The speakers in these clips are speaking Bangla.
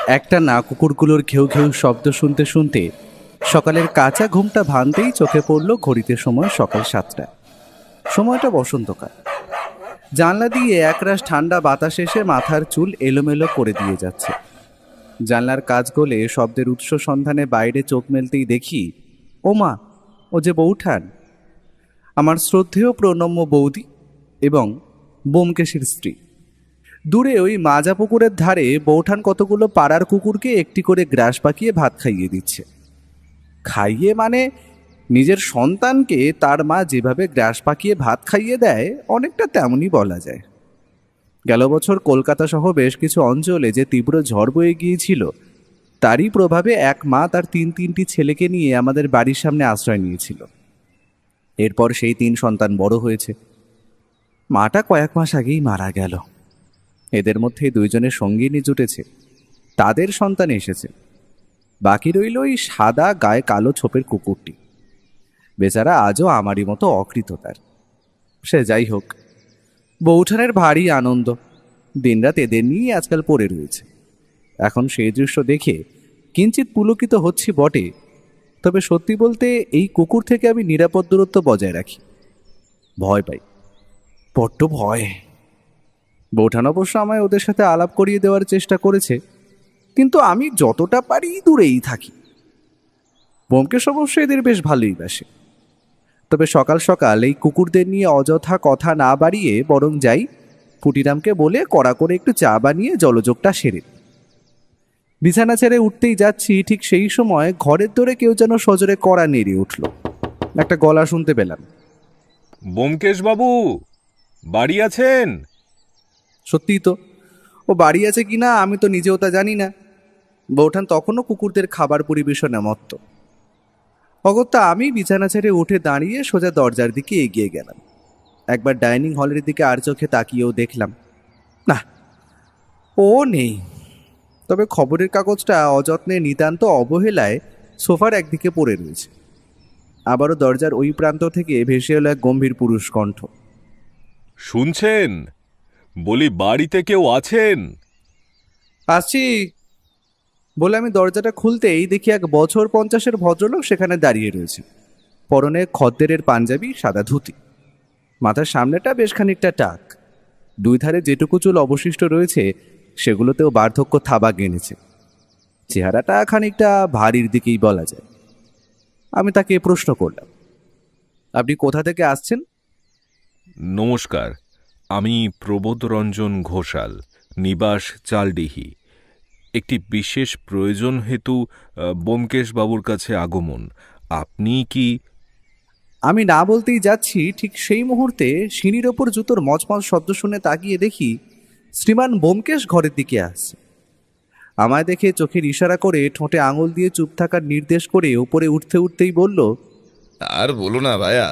একটা না কুকুরগুলোর ঘেউ ঘেউ শব্দ শুনতে শুনতে সকালের কাঁচা ঘুমটা ভাঙতেই চোখে পড়ল ঘড়িতে সময় সকাল 7টা। সময়টা বসন্তকাল। জানলা দিয়ে একরাশ ঠান্ডা বাতাস এসে মাথার চুল এলোমেলো করে দিয়ে যাচ্ছে। জানলার কাজ গলে শব্দের উৎস সন্ধানে বাইরে চোখ মেলতেই দেখি, ও মা, ও যে বৌঠান, আমার শ্রদ্ধেয় প্রণম্য বৌদি এবং বোমকেশের স্ত্রী। দূরে ওই মাজা পুকুরের ধারে বৌঠান কতগুলো পাড়ার কুকুরকে একটি করে গ্রাস পাকিয়ে ভাত খাইয়ে দিচ্ছে। খাইয়ে মানে নিজের সন্তানকে তার মা যেভাবে গ্রাস পাকিয়ে ভাত খাইয়ে দেয়, অনেকটা তেমনই বলা যায়। গেল বছর কলকাতা সহ বেশ কিছু অঞ্চলে যে তীব্র ঝড় বয়ে গিয়েছিল, তারই প্রভাবে এক মা তার তিনটি ছেলেকে নিয়ে আমাদের বাড়ির সামনে আশ্রয় নিয়েছিল। এরপর সেই 3 সন্তান বড় হয়েছে। মাটা কয়েক মাস আগেই মারা গেল। এদের মধ্যে 2 জনের সঙ্গিনী জুটেছে, তাদের সন্তান এসেছে। বাকি রইল ওই সাদা গায়ে কালো ছোপের কুকুরটি। বেচারা আজও আমারই মতো অকৃততার। সে যাই হোক, বৌঠানের ভারী আনন্দ। দিনরাত এদের নিয়েই আজকাল পড়ে রয়েছে। এখন সেই দৃশ্য দেখে কিঞ্চিত পুলকিত হচ্ছি বটে, তবে সত্যি বলতে এই কুকুর থেকে আমি নিরাপদ দূরত্ব বজায় রাখি। ভয় পাই, বড্ড ভয়। বৌঠান অবশ্য আমায় ওদের সাথে আলাপ করিয়ে দেওয়ার চেষ্টা করেছে, কিন্তু আমি যতটা পারি দূরেই থাকি। ব্যোমকেশ অবশ্য এদের বেশ ভালোই বাসে। তবে সকাল সকাল এই কুকুরদের নিয়ে অযথা কথা না বাড়িয়ে বরং যাই, পুটিরামকে বলে কড়া করে একটু চা বানিয়ে জলযোগটা সেরে। বিছানা ছেড়ে উঠতেই যাচ্ছি, ঠিক সেই সময় ঘরের দোরে কেউ যেন সজোরে কড়া নেড়ে উঠল। একটা গলা শুনতে পেলাম, ব্যোমকেশ বাবু, বাড়ি আছেন? সত্যিই তো, ও বাড়ি আছে কিনা আমি তো নিজেও তা জানি না। বৌঠান তখনও কুকুরদের খাবার পরিবেশনে মত্ত। অগত্যা আমি বিছানা ছেড়ে উঠে দাঁড়িয়ে সোজা দরজার দিকে এগিয়ে গেলাম। একবার ডাইনিং হলের দিকে আর চোখে তাকিয়েও দেখলাম, না, ও নেই। তবে খবরের কাগজটা অযত্নে নিতান্ত অবহেলায় সোফার একদিকে পড়ে রয়েছে। আবারও দরজার ওই প্রান্ত থেকে ভেসে এলো এক গম্ভীর পুরুষ কণ্ঠ, শুনছেন? বলি, বাড়িতে কেউ আছেন? আসছি বলে আমি দরজাটা খুলতেই দেখি এক বছর 50-এর ভদ্রলোক সেখানে দাঁড়িয়ে রয়েছে। পরনে খদ্দেরের পাঞ্জাবি, সাদা ধুতি, মাথার সামনেটা বেশ খানিকটা টাক। 2 ধারে যেটুকু চুল অবশিষ্ট রয়েছে সেগুলোতেও বার্ধক্য থাবা গেনেছে। চেহারাটা খানিকটা ভারীর দিকেই বলা যায়। আমি তাকে প্রশ্ন করলাম, আপনি কোথা থেকে আসছেন? নমস্কার, আমি প্রবোধরঞ্জন ঘোষাল, নিবাস চালডিহি। একটি বিশেষ প্রয়োজন হেতু ব্যোমকেশ বাবুর কাছে আগমন। আপনি কি? আমি না বলতেই যাচ্ছি, ঠিক সেই মুহূর্তে সিঁড়ির ওপর জুতোর মচমচ শব্দ শুনে তাকিয়ে দেখি শ্রীমান ব্যোমকেশ ঘরের দিকে আসছে। আমায় দেখে চোখের ইশারা করে ঠোঁটে আঙুল দিয়ে চুপ থাকার নির্দেশ করে উপরে উঠতে উঠতেই বলল, আর বলো না ভাইয়া,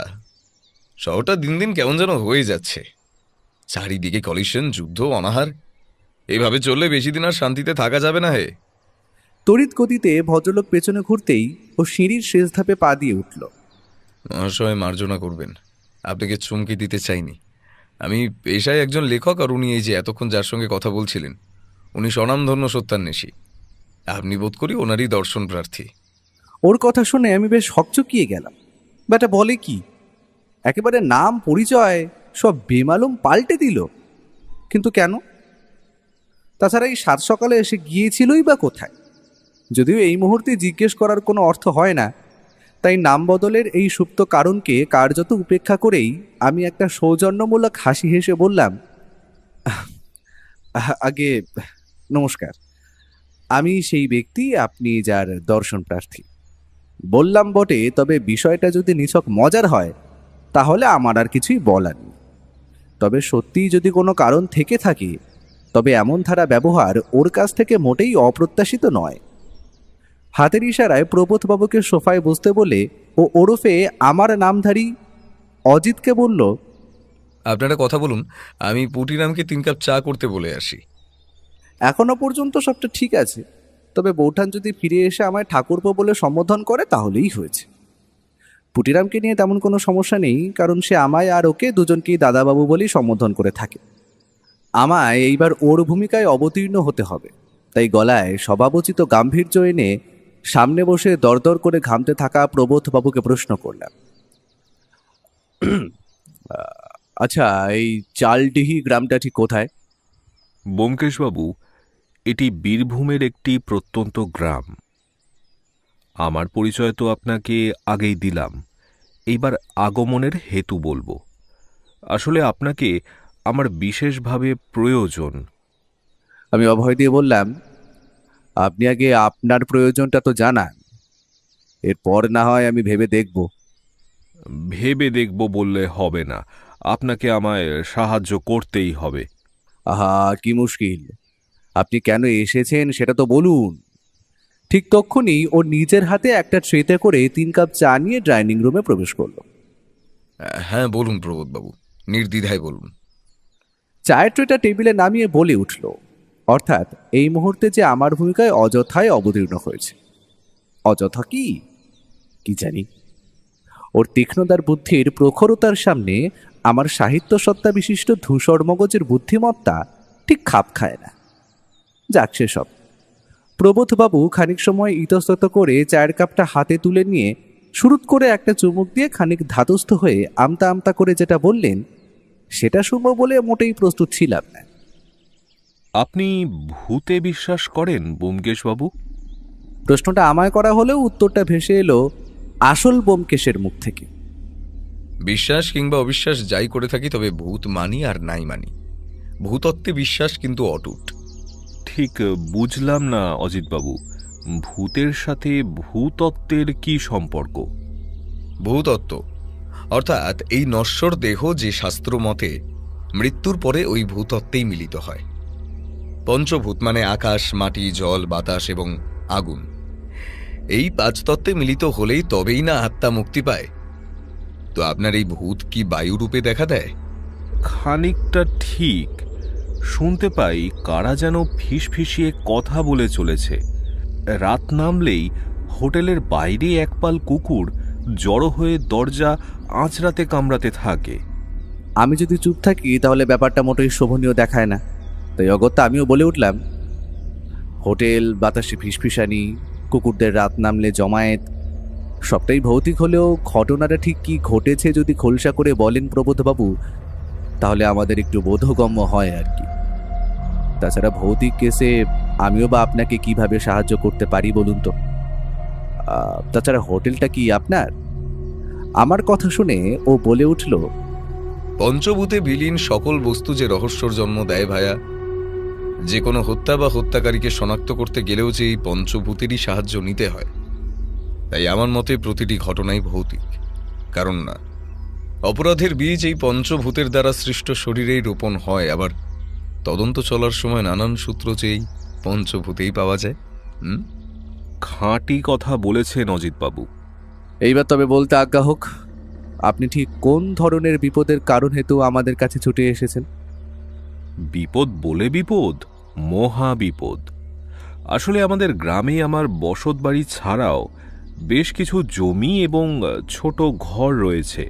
শহরটা দিন দিন কেমন যেন হয়ে যাচ্ছে। চারিদিকে কলিশন, যুদ্ধ, অনাহার। এইভাবে চললে বেশি দিন আর শান্তিতে থাকা যাবে না হে। তড়িৎ গতিতে ভদ্রলোক পেছনে ঘুরতেই ও সিঁড়ির শেষ ধাপে পা দিয়ে উঠল। মহাশয় মার্জনা করবেন, আপনাকে চমকে দিতে চাইনি। আমি পেশায় একজন লেখক, আর উনি এই যে এতক্ষণ যার সঙ্গে কথা বলছিলেন, উনি স্বনামধন্য সত্যান্বেষী। আপনি বোধ করি ওনারই দর্শন প্রার্থী। ওর কথা শুনে আমি বেশ হকচকিয়ে গেলাম। ব্যাটা বলে কি, একেবারে নাম পরিচয় সব বেমালুম পাল্টে দিল। কিন্তু কেন? তাছাড়া এই 7 সকালে এসে গিয়েছিলই বা কোথায়? যদিও এই মুহূর্তে জিজ্ঞেস করার কোনো অর্থ হয় না, তাই নাম বদলের এই সুপ্ত কারণকে কার্যত উপেক্ষা করেই আমি একটা সৌজন্যমূলক হাসি হেসে বললাম, আগে নমস্কার, আমি সেই ব্যক্তি আপনি যার দর্শন প্রার্থী। বললাম বটে, তবে বিষয়টা যদি নিছক মজার হয় তাহলে আমার আর কিছুই বলার নেই। তবে সত্যিই যদি কোনো কারণ থেকে থাকে, তবে এমন ধারা ব্যবহার ওর কাছ থেকে মোটেই অপ্রত্যাশিত নয়। হাতের ইশারায় প্রবোধবাবুকে সোফায় বসতে বলে ও ওরফে আমার নামধারী অজিতকে বলল, আপনারা কথা বলুন, আমি পুটিরামকে 3 কাপ চা করতে বলে আসি। এখনো পর্যন্ত সবটা ঠিক আছে, তবে বৌঠান যদি ফিরে এসে আমায় ঠাকুরপো বলে সম্বোধন করে তাহলেই হয়েছে। পুটিরামকে নিয়ে তেমন কোনো সমস্যা নেই, কারণ সে আমায় আর ওকে দুজনকেই দাদাবাবু বলেই সম্বোধন করে থাকে। আমায় এইবার ওর ভূমিকায় অবতীর্ণ হতে হবে। তাই গলায় স্বভাবোচিত গাম্ভীর্য এনে সামনে বসে দরদর করে ঘামতে থাকা প্রবোধবাবুকে প্রশ্ন করলাম, আচ্ছা, এই চালডিহি গ্রামটা ঠিক কোথায়? ব্যোমকেশবাবু, এটি বীরভূমের একটি প্রত্যন্ত গ্রাম। আমার পরিচয় তো আপনাকে আগেই দিলাম, এইবার আগমনের হেতু বলবো। আসলে আপনাকে আমার বিশেষভাবে প্রয়োজন। আমি অভয় দিয়ে বললাম, আপনি আগে আপনার প্রয়োজনটা তো জানান, এরপর না হয় আমি ভেবে দেখব। ভেবে দেখব বললে হবে না, আপনাকে আমায় সাহায্য করতেই হবে। আহা, কি মুশকিল! আপনি কেন এসেছেন সেটা তো বলুন। ঠিক তক্ষুনি ওর নিজের হাতে একটা ট্রেতে করে 3 কাপ চা নিয়ে ডাইনিং রুমে প্রবেশ করলো। হ্যাঁ, বলুন প্রবোধবাবু, নির্দ্বিধায় বলুন। চায়ের ট্রেটা টেবিলে নামিয়ে বলে উঠল, অর্থাৎ এই মুহূর্তে যে আমার ভূমিকায় অযথায় অবতীর্ণ হয়েছে। অযথা কি কি জানি, ওর তীক্ষ্ণতার বুদ্ধির প্রখরতার সামনে আমার সাহিত্য সত্তা বিশিষ্ট ধূসর মগজের বুদ্ধিমত্তা ঠিক খাপ খায় না। যাক সেসব। প্রবোধবাবু খানিক সময় ইতস্তত করে চায়ের কাপটা হাতে তুলে নিয়ে শুরুত করে একটা চুমুক দিয়ে খানিক ধাতস্থ হয়ে আমতা আমতা করে যেটা বললেন, সেটা শুনবো বলে মোটেই প্রস্তুত ছিলাম না। আপনি ভূতে বিশ্বাস করেন ব্যোমকেশবাবু? প্রশ্নটা আমায় করা হলেও উত্তরটা ভেসে এলো আসল ব্যোমকেশের মুখ থেকে। বিশ্বাস কিংবা অবিশ্বাস যাই করে থাকি, তবে ভূত মানি আর নাই মানি। ভূতত্ত্বে বিশ্বাস কিন্তু অটুট। ঠিক বুঝলাম না অজিতবাবু, ভূতের সাথে ভূতত্ত্বের কি সম্পর্ক? ভূতত্ত্ব অর্থাৎ এই নশ্বর দেহ যে শাস্ত্র মতে মৃত্যুর পরে ওই ভূতত্ত্বেই মিলিত হয়। পঞ্চভূত মানে আকাশ, মাটি, জল, বাতাস এবং আগুন, এই 5 তত্ত্বে মিলিত হলেই তবেই না আত্মা মুক্তি পায়। তো আপনার এই ভূত কি বায়ু রূপে দেখা দেয়? খানিকটা ঠিক। শুনতে পাই কারা যেন ফিসফিসিয়ে কথা বলে চলেছে। রাত নামলেই হোটেলের বাইরে একপাল কুকুর জড়ো হয়ে দরজা আঁচড়াতে কামড়াতে থাকে। আমি যদি চুপ থাকি তাহলে ব্যাপারটা মোটেই শোভনীয় দেখায় না, তাই অগত্যা আমিও বলে উঠলাম, হোটেল, বাতাসে ফিসফিসানি, কুকুরদের রাত নামলে জমায়েত, সবটাই ভৌতিক হলেও ঘটনাটা ঠিক কি ঘটেছে যদি খোলসা করে বলেন প্রবোধবাবু, তাহলে আমাদের একটু বোধগম্য হয় আর কি। তাছাড়া ভৌতিক কেসে আমিও বা আপনাকে কিভাবে সাহায্য করতে পারি বলুন তো? তাছাড়া হোটেলটা কি আপনার? আমার কথা শুনে ও বলে উঠল, পঞ্চভূতে বিলীন সকল বস্তু যে রহস্যর জন্ম দেয় ভায়া, যে কোনো হত্যা বা হত্যাকারীকে শনাক্ত করতে গেলেও যে এই পঞ্চভূতেরই সাহায্য নিতে হয়। তাই আমার মতে প্রতিটি ঘটনাই ভৌতিক। কারণ না, অপরাধের বীজ এই পঞ্চভূতের দ্বারা সৃষ্ট শরীরেই রোপণ হয়, আবার তদন্ত চলার সময় নানান সূত্র যে এই পঞ্চভূতেই পাওয়া যায়। খাঁটি কথা বলেছেন অজিতবাবু। এইবার তবে বলতে আজ্ঞা হোক, আপনি ঠিক কোন ধরনের বিপদের কারণ হেতু আমাদের কাছে ছুটে এসেছেন? বিপদ বলে বিপদ, মহা বিপদ। আসলে আমাদের গ্রামে আমার বসত বাড়ি ছাড়াও বেশ কিছু জমি এবং ছোট ঘর রয়েছে।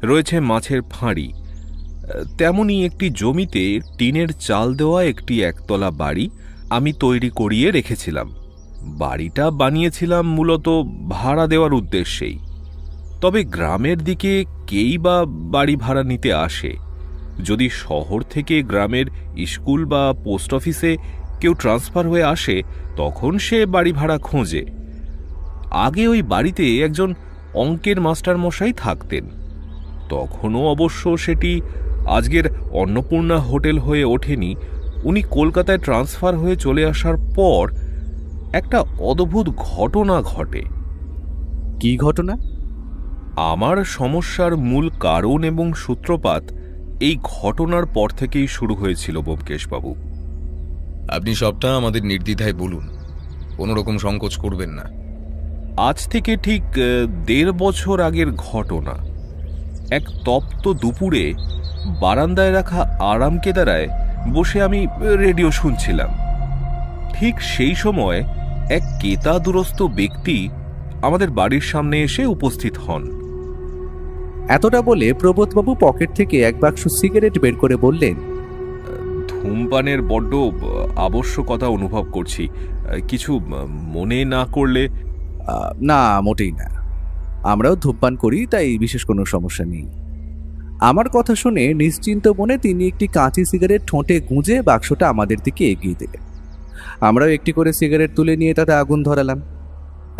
রয়েছে মাছের ফাঁড়ি। তেমনি একটি জমিতে টিনের চাল দেওয়া একটি একতলা বাড়ি আমি তৈরি করিয়ে রেখেছিলাম। বাড়িটা বানিয়েছিলাম মূলত ভাড়া দেওয়ার উদ্দেশ্যেই। তবে গ্রামের দিকে কেই বা বাড়ি ভাড়া নিতে আসে? যদি শহর থেকে গ্রামের স্কুল বা পোস্ট অফিসে কেউ ট্রান্সফার হয়ে আসে, তখন সে বাড়ি ভাড়া খোঁজে। আগে ওই বাড়িতে একজন অঙ্কের মাস্টারমশাই থাকতেন। তখনও অবশ্য সেটি আজকের অন্নপূর্ণা হোটেল হয়ে ওঠেনি। উনি কলকাতায় ট্রান্সফার হয়ে চলে আসার পর একটা অদ্ভুত ঘটনা ঘটে। কি ঘটনা? আমার সমস্যার মূল কারণ এবং সূত্রপাত এই ঘটনার পর থেকেই শুরু হয়েছিল ব্যোমকেশবাবু। আপনি সবটা আমাদের নির্দ্বিধায় বলুন, কোনো রকম সংকোচ করবেন না। আজ থেকে ঠিক 1.5 বছর আগের ঘটনা। এক তপ্ত দুপুরে বারান্দায় রাখা আরাম কেদারায় বসে আমি রেডিও শুনছিলাম। ঠিক সেই সময় এক কেতাদুরস্ত ব্যক্তি আমাদের বাড়ির সামনে এসে উপস্থিত হন। এতটা বলে প্রবোধবাবু পকেট থেকে এক বাক্স সিগারেট বের করে বললেন, ধূমপানের বড্ড আবশ্যকতা অনুভব করছি। কিছু মনে না করলে। না, মোটেই না। আমরাও ধূমপান করি, তাই বিশেষ কোনো সমস্যা নেই। আমার কথা শুনে নিশ্চিন্ত মনে তিনি একটি কাঁচি সিগারেট ঠোঁটে গুঁজে বাক্সটা আমাদের দিকে এগিয়ে দিলেন। আমরাও একটি করে সিগারেট তুলে নিয়ে তাতে আগুন ধরালাম।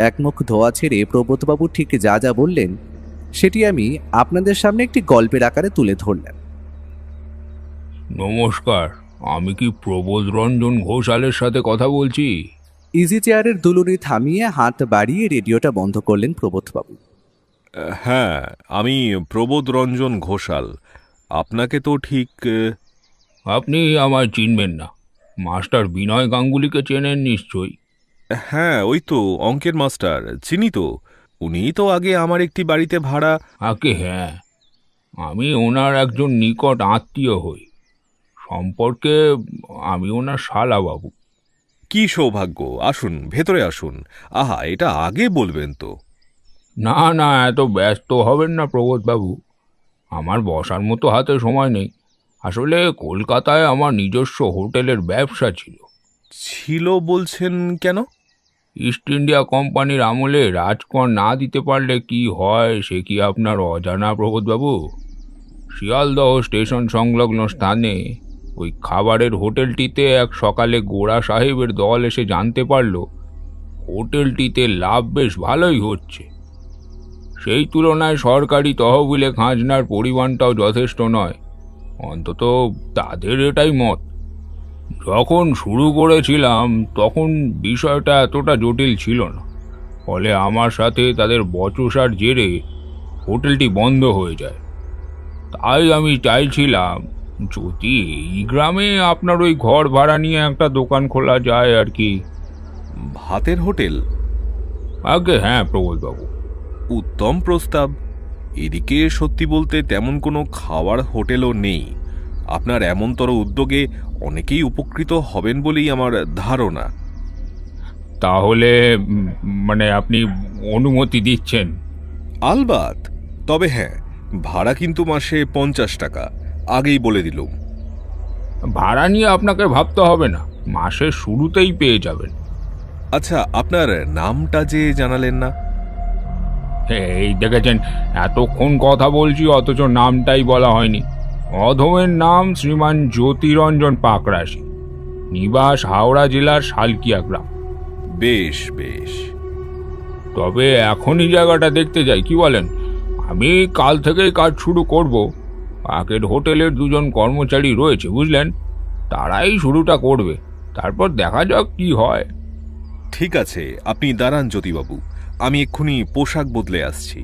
এক মুখ ধোয়া ছেড়ে প্রবোধবাবু ঠিক যা যা বললেন সেটি আমি আপনাদের সামনে একটি গল্পের আকারে তুলে ধরলাম। নমস্কার, আমি কি প্রবোধ রঞ্জন ঘোষালের সাথে কথা বলছি? ইজি চেয়ারের দুলুনি থামিয়ে হাত বাড়িয়ে রেডিওটা বন্ধ করলেন প্রবোধবাবু। হ্যাঁ, আমি প্রবোধ রঞ্জন ঘোষাল। আপনাকে তো ঠিক আপনি আমায় চিনবেন না। মাস্টার বিনয় গাঙ্গুলিকে চেনেন নিশ্চয়ই। হ্যাঁ, ওই তো অঙ্কের মাস্টার, চিনি তো। উনিই তো আগে আমার একটি বাড়িতে ভাড়া। আগে হ্যাঁ, আমি ওনার একজন নিকট আত্মীয় হই। সম্পর্কে আমি ওনার শালাবাবু। কি সৌভাগ্য! আসুন, ভেতরে আসুন। আহা, এটা আগে বলবেন তো। না না, এত ব্যস্ত হবেন না প্রবোধবাবু। আমার বসার মতো হাতে সময় নেই। আসলে কলকাতায় আমার নিজস্ব হোটেলের ব্যবসা ছিল। ছিল বলছেন কেন? ইস্ট ইন্ডিয়া কোম্পানির আমলে রাজকর না দিতে পারলে কি হয় সে কি আপনার অজানা প্রবোধবাবু? শিয়ালদহ স্টেশন সংলগ্ন স্থানে ওই খাবারের হোটেলটিতে এক সকালে গোড়া সাহেবের দল এসে জানতে পারল হোটেলটিতে লাভ বেশ ভালোই হচ্ছে। সেই তুলনায় সরকারি তহবিলে খাজনার পরিমাণটাও যথেষ্ট নয়, অন্তত তাদের এটাই মত। যখন শুরু করেছিলাম তখন বিষয়টা এতটা জটিল ছিল না, ফলে আমার সাথে তাদের বচসার জেরে হোটেলটি বন্ধ হয়ে যায়। তাই আমি চাইছিলাম যদি এই গ্রামে আপনার ওই ঘর ভাড়া নিয়ে একটা দোকান খোলা যায় আর কি। ভাতের হোটেল? আগে হ্যাঁ প্রবোধবাবু। উত্তম প্রস্তাব। এদিকে সত্যি বলতে তেমন কোনো খাওয়ার হোটেলও নেই। আপনার এমনতর উদ্যোগে অনেকেই উপকৃত হবেন বলেই আমার ধারণা। তাহলে মানে আপনি অনুমতি দিচ্ছেন? আলবাত। তবে হ্যাঁ, ভাড়া কিন্তু মাসে 50 টাকা, আগেই বলে দিলুম। ভাড়া নিয়ে আপনাকে ভাবতে হবে না, মাসের শুরুতেই পেয়ে যাবেন। আচ্ছা, আপনার নামটা যে জানালেন না? এই দেখেছেন, এতক্ষণ কথা বলছি অথচ নামটাই বলা হয়নি। অধমের নাম শ্রীমান জ্যোতিরঞ্জন পাকরাশি, নিবাস হাওড়া জেলার শালকিয়া গ্রাম। বেশ বেশ। তবে এখনই জায়গাটা দেখতে যাই, কি বলেন? আমি কাল থেকেই কাজ শুরু করব। আগের হোটেলের দুজন কর্মচারী রয়েছে বুঝলেন, তারাই শুরুটা করবে, তারপর দেখা যাক কি হয়। ঠিক আছে, আপনি দাঁড়ান জ্যোতিবাবু, আমি এক্ষুনি পোশাক বদলে আসছি।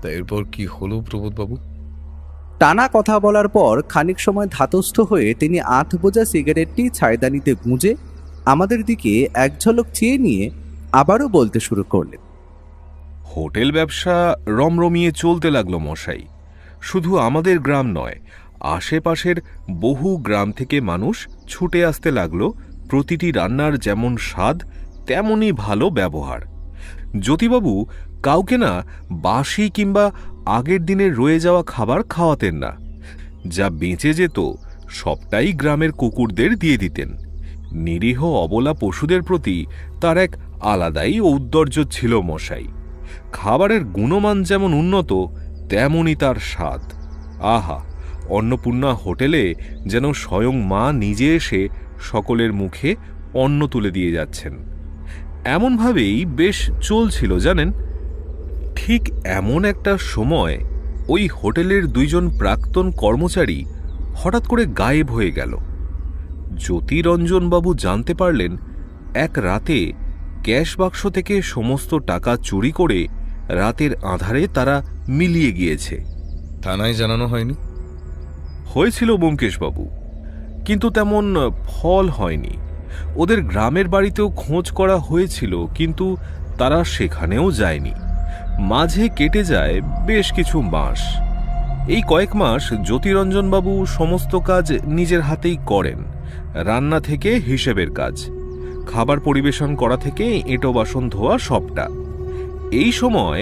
তা এরপর কি হলো প্রবোধবাবু? টানা কথা বলার পর খানিক সময় ধাতস্থ হয়ে তিনি আধ বোঝা সিগারেটটি ছায়দানিতে গুঁজে আমাদের দিকে এক ঝলক চেয়ে নিয়ে আবারও বলতে শুরু করলেন। হোটেল ব্যবসা রমরমিয়ে চলতে লাগলো মশাই। শুধু আমাদের গ্রাম নয়, আশেপাশের বহু গ্রাম থেকে মানুষ ছুটে আসতে লাগলো প্রতিটি রান্নার যেমন স্বাদ তেমনই ভালো ব্যবহার। জ্যোতিবাবু কাউকে না বাসি কিংবা আগের দিনের রয়ে যাওয়া খাবার খাওয়াতেন না। যা বেঁচে যেত সবটাই গ্রামের কুকুরদের দিয়ে দিতেন। নিরীহ অবলা পশুদের প্রতি তার এক আলাদাই ঔদ্ধর্য ছিল মশাই। খাবারের গুণমান যেমন উন্নত তেমনই তার স্বাদ। আহা, অন্নপূর্ণা হোটেলে যেন স্বয়ং মা নিজে এসে সকলের মুখে অন্ন তুলে দিয়ে যাচ্ছেন। এমনভাবেই বেশ চলছিল জানেন। ঠিক এমন একটা সময় ওই হোটেলের দুইজন প্রাক্তন কর্মচারী হঠাৎ করে গায়েব হয়ে গেল। জ্যোতিরঞ্জনবাবু জানতে পারলেন এক রাতে ক্যাশ বাক্স থেকে সমস্ত টাকা চুরি করে রাতের আঁধারে তারা মিলিয়ে গিয়েছে। থানায় জানানো হয়নি? হয়েছিল ব্যোমকেশবাবু, কিন্তু তেমন ফল হয়নি। ওদের গ্রামের বাড়িতেও খোঁজ করা হয়েছিল, কিন্তু তারা সেখানেও যায়নি। মাঝে কেটে যায় বেশ কিছু মাস। এই কয়েক মাস জ্যোতিরঞ্জনবাবু সমস্ত কাজ নিজের হাতেই করেন, রান্না থেকে হিসেবের কাজ, খাবার পরিবেশন করা থেকে এঁটো বাসন ধোয়া সবটা। এই সময়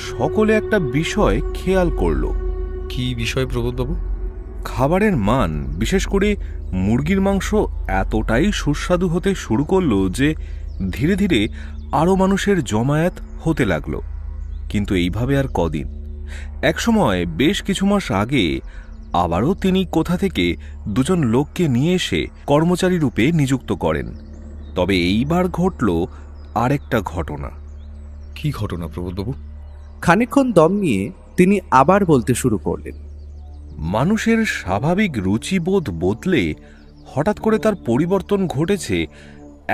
সকলে একটা বিষয় খেয়াল করল। কি বিষয় প্রবোধবাবু? খাবারের মান, বিশেষ করে মুরগির মাংস এতটাই সুস্বাদু হতে শুরু করলো যে ধীরে ধীরে আরও মানুষের জমায়েত হতে লাগলো। কিন্তু এইভাবে আর কদিন। একসময় বেশ কিছু মাস আগে আবারও তিনি কোথা থেকে দুজন লোককে নিয়ে এসে কর্মচারী রূপে নিযুক্ত করেন। তবে এইবার ঘটল আরেকটা ঘটনা। কি ঘটনা প্রবোধবাবু? খানিকক্ষণ দম নিয়ে তিনি আবার বলতে শুরু করলেন। মানুষের স্বাভাবিক রুচিবোধ বদলে হঠাৎ করে তার পরিবর্তন ঘটেছে,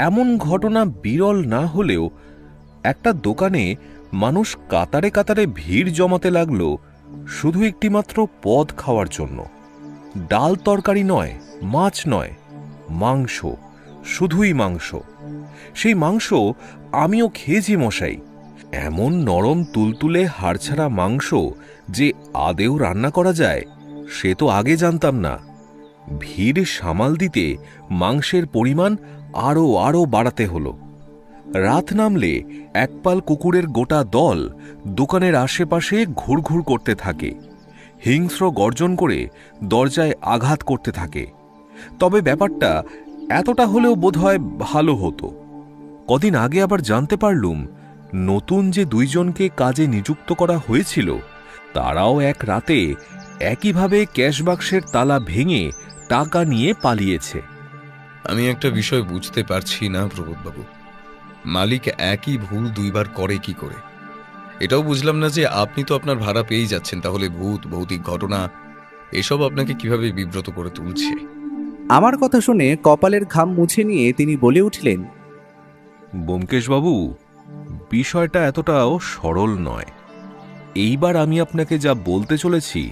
এমন ঘটনা বিরল না হলেও একটা দোকানে মানুষ কাতারে কাতারে ভিড় জমাতে লাগলো শুধু একটিমাত্র পদ খাওয়ার জন্য। ডাল তরকারি নয়, মাছ নয়, মাংস, শুধুই মাংস। সেই মাংস আমিও খেয়েছি মশাই। এমন নরম তুলতুলে হাড়ছাড়া মাংস যে আদেও রান্না করা যায় সে তো আগে জানতাম না। ভিড় সামাল দিতে মাংসের পরিমাণ আরও বাড়াতে হলো। রাত নামলে একপাল কুকুরের গোটা দল দোকানের আশেপাশে ঘুরঘুর করতে থাকে, হিংস্র গর্জন করে দরজায় আঘাত করতে থাকে। তবে ব্যাপারটা এতটা হলেও বোধহয় ভালো হতো। কদিন আগে আবার জানতে পারলুম নতুন যে দুইজনকে কাজে নিযুক্ত করা হয়েছিল তারাও এক রাতে একইভাবে ক্যাশ বাক্সের তালা ভেঙে টাকা নিয়ে পালিয়েছে। আমি একটা বিষয় বুঝতে পারছি না প্রবোধবাবু, মালিক একই ভুল দুইবার করে কি করে? এটাও বুঝলাম না যে আপনি তো আপনার ভাড়া পেয়েই যাচ্ছেন, তাহলে ভূত, ভৌতিক ঘটনা এসব আপনাকে কিভাবে বিব্রত করে তুলছে? আমার কথা শুনে কপালের ঘাম মুছে নিয়ে তিনি বলে উঠলেন, ব্যোমকেশবাবু, বিষয়টা এতটাও সরল নয়। এইবার আমি আপনাকে যা বলতে চলেছি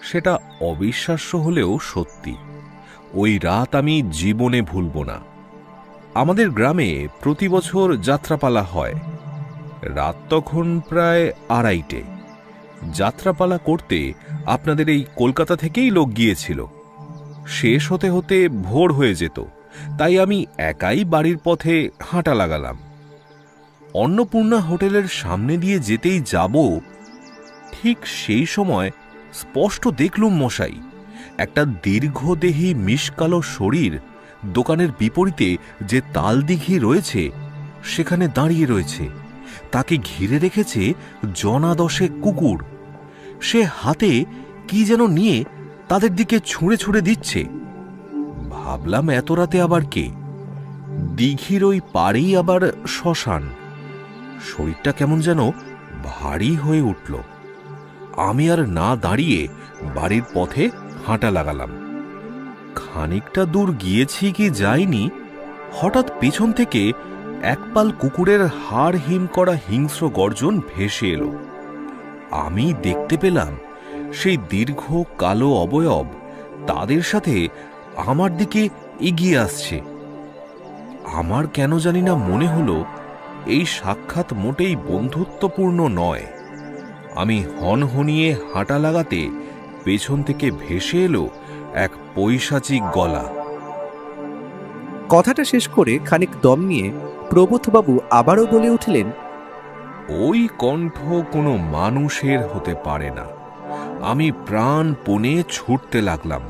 সেটা অবিশ্বাস্য হলেও সত্যি। ওই রাত আমি জীবনে ভুলব না। আমাদের গ্রামে প্রতি বছর যাত্রাপালা হয়। রাত তখন প্রায় 2:30। যাত্রাপালা করতে আপনাদের এই কলকাতা থেকেই লোক গিয়েছিল। শেষ হতে হতে ভোর হয়ে যেত, তাই আমি একাই বাড়ির পথে হাঁটা লাগালাম। অন্নপূর্ণা হোটেলের সামনে দিয়ে যেতেই যাব, ঠিক সেই সময় স্পষ্ট দেখলুম মশাই, একটা দীর্ঘদেহী মিশকালো শরীর দোকানের বিপরীতে যে তালদিঘি রয়েছে সেখানে দাঁড়িয়ে রয়েছে। তাকে ঘিরে রেখেছে জনা 10 কুকুর। সে হাতে কি যেন নিয়ে তাদের দিকে ছুঁড়ে ছুঁড়ে দিচ্ছে। ভাবলাম এত রাতে আবার কে? দিঘির ওই পাড়েই আবার শ্মশান। শরীরটা কেমন যেন ভারী হয়ে উঠল। আমি আর না দাঁড়িয়ে বাড়ির পথে হাঁটা লাগালাম। খানিকটা দূর গিয়েছি কি যাইনি, হঠাৎ পেছন থেকে একপাল কুকুরের হাড় হিম করা হিংস্র গর্জন ভেসে এলো। আমি দেখতে পেলাম সেই দীর্ঘ কালো অবয়ব তাদের সাথে আমার দিকে এগিয়ে আসছে। আমার কেন জানি না মনে হলো এই সাক্ষাৎ মোটেই বন্ধুত্বপূর্ণ নয়। আমি হনহনিয়ে হাঁটা লাগাতে পেছন থেকে ভেসে এলো এক পৈশাচিক গলা। কথাটা শেষ করে খানিক দম নিয়ে প্রবোধবাবু আবারও বলে উঠলেন, ওই কণ্ঠ কোনো মানুষের হতে পারে না। আমি প্রাণপণে ছুটতে লাগলাম।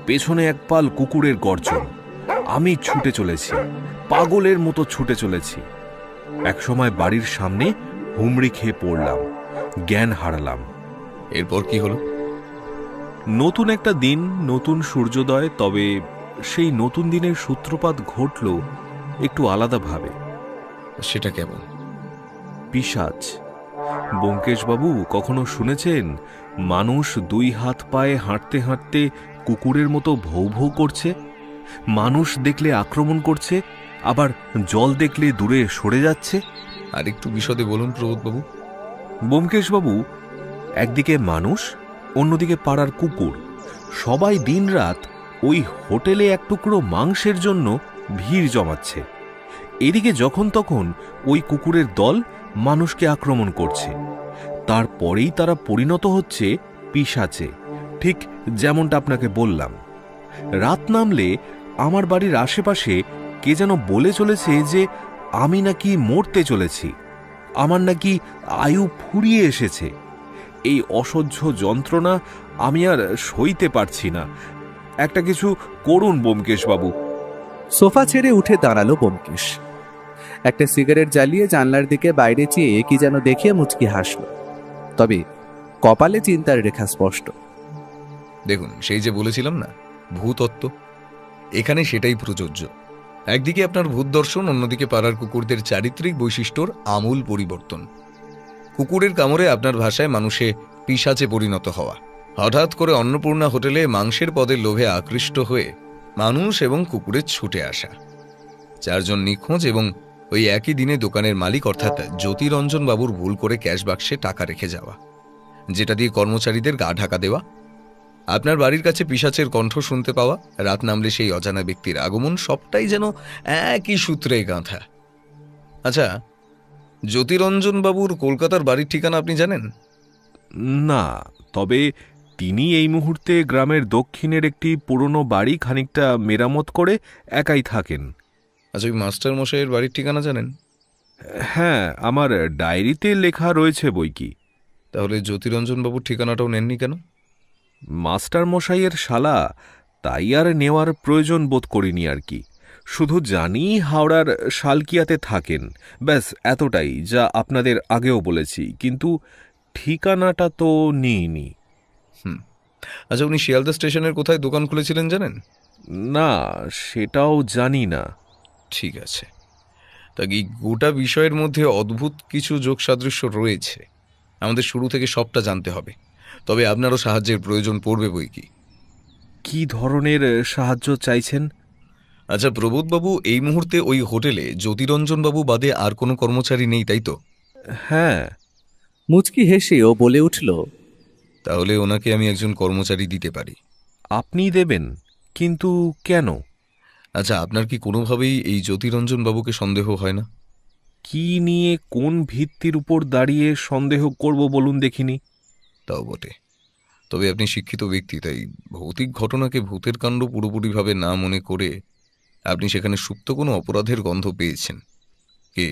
পেছনে একপাল কুকুরের গর্জন। আমি ছুটে চলেছি, পাগলের মতো ছুটে চলেছি। একসময় বাড়ির সামনে হুমড়ি খেয়ে পড়লাম, জ্ঞান হারালাম। এরপর কি হলো? নতুন একটা দিন, নতুন সূর্যোদয়। তবে সেই নতুন দিনের সূত্রপাত ঘটল একটু আলাদাভাবে। সেটা কেমন? পিশাচ। ব্যোমকেশবাবু, কখনো শুনেছেন মানুষ 2 হাত পায়ে হাঁটতে হাঁটতে কুকুরের মতো ভৌ ভৌ করছে? মানুষ দেখলে আক্রমণ করছে, আবার জল দেখলে দূরে সরে যাচ্ছে। আর একটু বিশদে বলুন প্রবোধবাবু। ব্যোমকেশবাবু, একদিকে মানুষ, অন্যদিকে পাড়ার কুকুর। সবাই দিনরাত ওই হোটেলে এক টুকরো মাংসের জন্য ভিড় জমাচ্ছে। এদিকে যখন তখন ওই কুকুরের দল মানুষকে আক্রমণ করছে। তারপরেই তারা পরিণত হচ্ছে পিশাচে, ঠিক যেমনটা আপনাকে বললাম। রাত নামলে আমার বাড়ির আশেপাশে কে যেন বলে চলেছে যে আমি নাকি মরতে চলেছি, আমার নাকি আয়ু ফুরিয়ে এসেছে। এই অসহ্য যন্ত্রণা আমি আর সইতে পারছি না। একটা কিছু করুন ব্যোমকেশ বাবু। সোফা ছেড়ে উঠে দাঁড়ালো ব্যোমকেশ। একটা সিগারেট জ্বালিয়ে জানলার দিকে বাইরে চেয়ে কি যেন দেখিয়ে মুচকি হাসল, তবে কপালে চিন্তার রেখা স্পষ্ট। দেখুন, সেই যে বলেছিলাম না, ভূতত্ত্ব, এখানে সেটাই প্রযোজ্য। একদিকে আপনার ভূত দর্শন, অন্যদিকে পাড়ার কুকুরদের চারিত্রিক বৈশিষ্ট্যর আমূল পরিবর্তন। কুকুরের কামড়ে আপনার ভাষায় মানুষে পিশাচে পরিণত হওয়া, হঠাৎ করে অন্নপূর্ণা হোটেলে মাংসের পদের লোভে আকৃষ্ট হয়ে মানুষ এবং কুকুরের ছুটে আসা, 4 জন নিখোঁজ এবং ওই একই দিনে দোকানের মালিক অর্থাৎ জ্যোতিরঞ্জন বাবুর ভুল করে ক্যাশ বাক্সে টাকা রেখে যাওয়া, যেটা দিয়ে কর্মচারীদের গা ঢাকা দেওয়া, আপনার বাড়ির কাছে পিশাচের কণ্ঠ শুনতে পাওয়া, রাত নামলে সেই অজানা ব্যক্তির আগমন, সবটাই যেন একই সূত্রে গাঁথা। আচ্ছা, জ্যোতিরঞ্জন বাবুর কলকাতার বাড়ির ঠিকানা আপনি জানেন? না, তবে তিনি এই মুহূর্তে গ্রামের দক্ষিণের একটি পুরনো বাড়ি খানিকটা মেরামত করে একাই থাকেন। আচ্ছা, ওই মাস্টার মশাইয়ের বাড়ির ঠিকানা জানেন? হ্যাঁ, আমার ডায়েরিতে লেখা রয়েছে বই কি। তাহলে জ্যোতিরঞ্জন বাবুর ঠিকানাটাও নেননি কেন? মাস্টার মশাইয়ের শালা, তাই আর নেওয়ার প্রয়োজন বোধ করিনি আর কি। শুধু জানি হাওড়ার শালকিয়াতে থাকেন, ব্যাস এতটাই, যা আপনাদের আগেও বলেছি, কিন্তু ঠিকানাটা তো নিইনি। আচ্ছা, উনি শিয়ালদা স্টেশনের কোথায় দোকান খুলেছিলেন জানেন? না, সেটাও জানি না। ঠিক আছে, তা এই গোটা বিষয়ের মধ্যে অদ্ভুত কিছু যোগসাদৃশ্য রয়েছে। আমাদের শুরু থেকে সবটা জানতে হবে, তবে আপনারও সাহায্যের প্রয়োজন পড়বে বই কি। কি ধরনের সাহায্য চাইছেন? আচ্ছা প্রবোধবাবু, এই মুহূর্তে ওই হোটেলে জ্যোতিরঞ্জন বাবু বাদে আর কোনো কর্মচারী নেই, তাই তো? হ্যাঁ। মুচকি হেসে ও বলে উঠল, তাহলে ওনাকে আমি একজন কর্মচারী দিতে পারি। আপনি দেবেন? কিন্তু কেন? আচ্ছা, আপনার কি কোনোভাবেই এই জ্যোতিরঞ্জন বাবুকে সন্দেহ হয় না? কি নিয়ে, কোন ভিত্তির উপর দাঁড়িয়ে সন্দেহ করব বলুন দেখিনি? তাও বটে, তবে আপনি শিক্ষিত ব্যক্তি, তাই ভৌতিক ঘটনাকে ভূতের কাণ্ড পুরোপুরিভাবে না মনে করে আপনি সেখানে সুপ্ত কোনো অপরাধের গন্ধ পেয়েছেন। কে,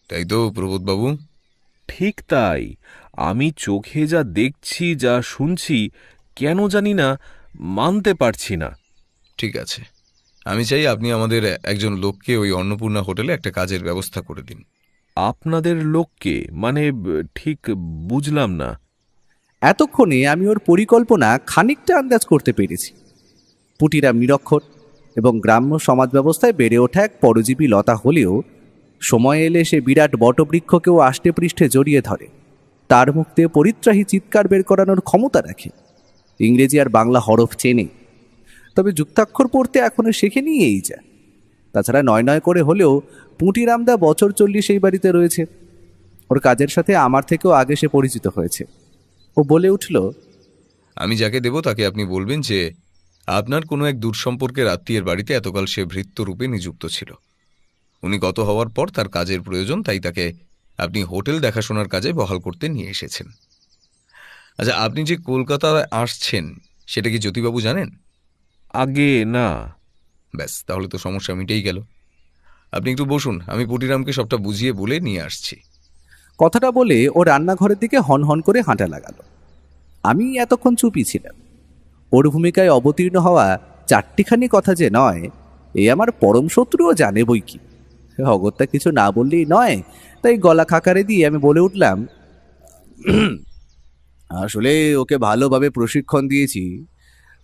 তাই তো প্রবোধবাবু? ঠিক তাই। আমি চোখে যা দেখছি, যা শুনছি, কেন জানি না মানতে পারছি না। ঠিক আছে, আমি চাই আপনি আমাদের একজন লোককে ওই অন্নপূর্ণা হোটেলে একটা কাজের ব্যবস্থা করে দিন। আপনাদের লোককে মানে ঠিক বুঝলাম না। এতক্ষণে আমি ওর পরিকল্পনা খানিকটা আন্দাজ করতে পেরেছি। পুটিরাম নিরক্ষর এবং গ্রাম্য সমাজ ব্যবস্থায় বেড়ে ওঠা এক পরজীবী লতা হলেও সময় এলে সে বিরাট বটবৃক্ষকেও আষ্টে পৃষ্ঠে জড়িয়ে ধরে, তার মুখ দিয়ে পরিত্রাহী চিৎকার বের করানোর ক্ষমতা রাখে। ইংরেজি আর বাংলা হরফ চেনে, তবে যুক্তাক্ষর পড়তে এখনো শেখে নিয়েই যায়। তাছাড়া নয় নয় করে হলেও পুঁটিরামদা বছর 40 এই বাড়িতে রয়েছে। ওর কাজের সাথে আমার থেকেও আগে সে পরিচিত হয়েছে। ও বলে উঠল, আমি যাকে দেব তাকে আপনি বলবেন যে আপনার কোনো এক দূর সম্পর্কের আত্মীয়ের বাড়িতে এতকাল সে ভৃত্যরূপে নিযুক্ত ছিল। উনি গত হওয়ার পর তার কাজের প্রয়োজন, তাই তাকে আপনি হোটেল দেখাশোনার কাজে বহাল করতে নিয়ে এসেছেন। আচ্ছা, আপনি যে কলকাতায় আসছেন সেটা কি জ্যোতিবাবু জানেন? আগে না। ব্যাস, তাহলে তো সমস্যা মিটেই গেল। আপনি একটু বসুন, আমি পুটিরামকে সবটা বুঝিয়ে বলে নিয়ে আসছি। কথাটা বলে ও রান্নাঘরের দিকে হন হন করে হাঁটা লাগালো। আমি এতক্ষণ চুপই ছিলাম। ওর ভূমিকায় অবতীর্ণ হওয়া 4টিখানি কথা যে নয়, এই আমার পরম শত্রুও জানে বই কি। অগত্যা কিছু না বললেই নয়, তাই গলা খাকারে দিয়ে আমি বলে উঠলাম, আসলে ওকে ভালোভাবে প্রশিক্ষণ দিয়েছি,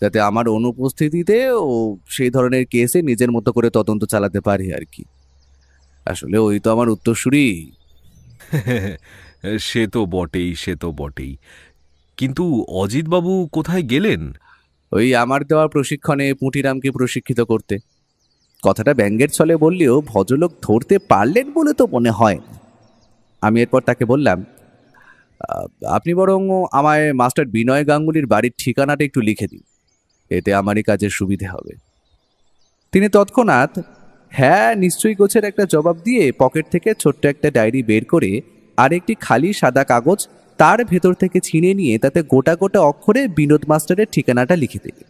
যাতে আমার অনুপস্থিতিতে ও সেই ধরনের কেসে নিজের মতো করে তদন্ত চালাতে পারে আর কি। আসলে ওই তো আমার উত্তরসূরি। সে তো বটেই, সে তো বটেই। কিন্তু অজিতবাবু কোথায় গেলেন? ওই আমার দেওয়া প্রশিক্ষণে পুঁটিরামকে প্রশিক্ষিত করতে। কথাটা ব্যঙ্গের ছলে বললেও ভদ্রলোক ধরতে পারলেন বলে তো মনে হয় না। আমি এরপর তাকে বললাম, আপনি বরং আমায় মাস্টার বিনয় গাঙ্গুলির বাড়ির ঠিকানাটা একটু লিখে দিন, এতে আমারই কাজের সুবিধে হবে। তিনি তৎক্ষণাৎ হ্যাঁ নিশ্চয়ই গোছের একটা জবাব দিয়ে পকেট থেকে ছোট্ট একটা ডায়েরি বের করে আরেকটি খালি সাদা কাগজ তার ভেতর থেকে ছিনিয়ে নিয়ে তাতে গোটা গোটা অক্ষরে বিনোদ মাস্টারের ঠিকানাটা লিখে দিলেন।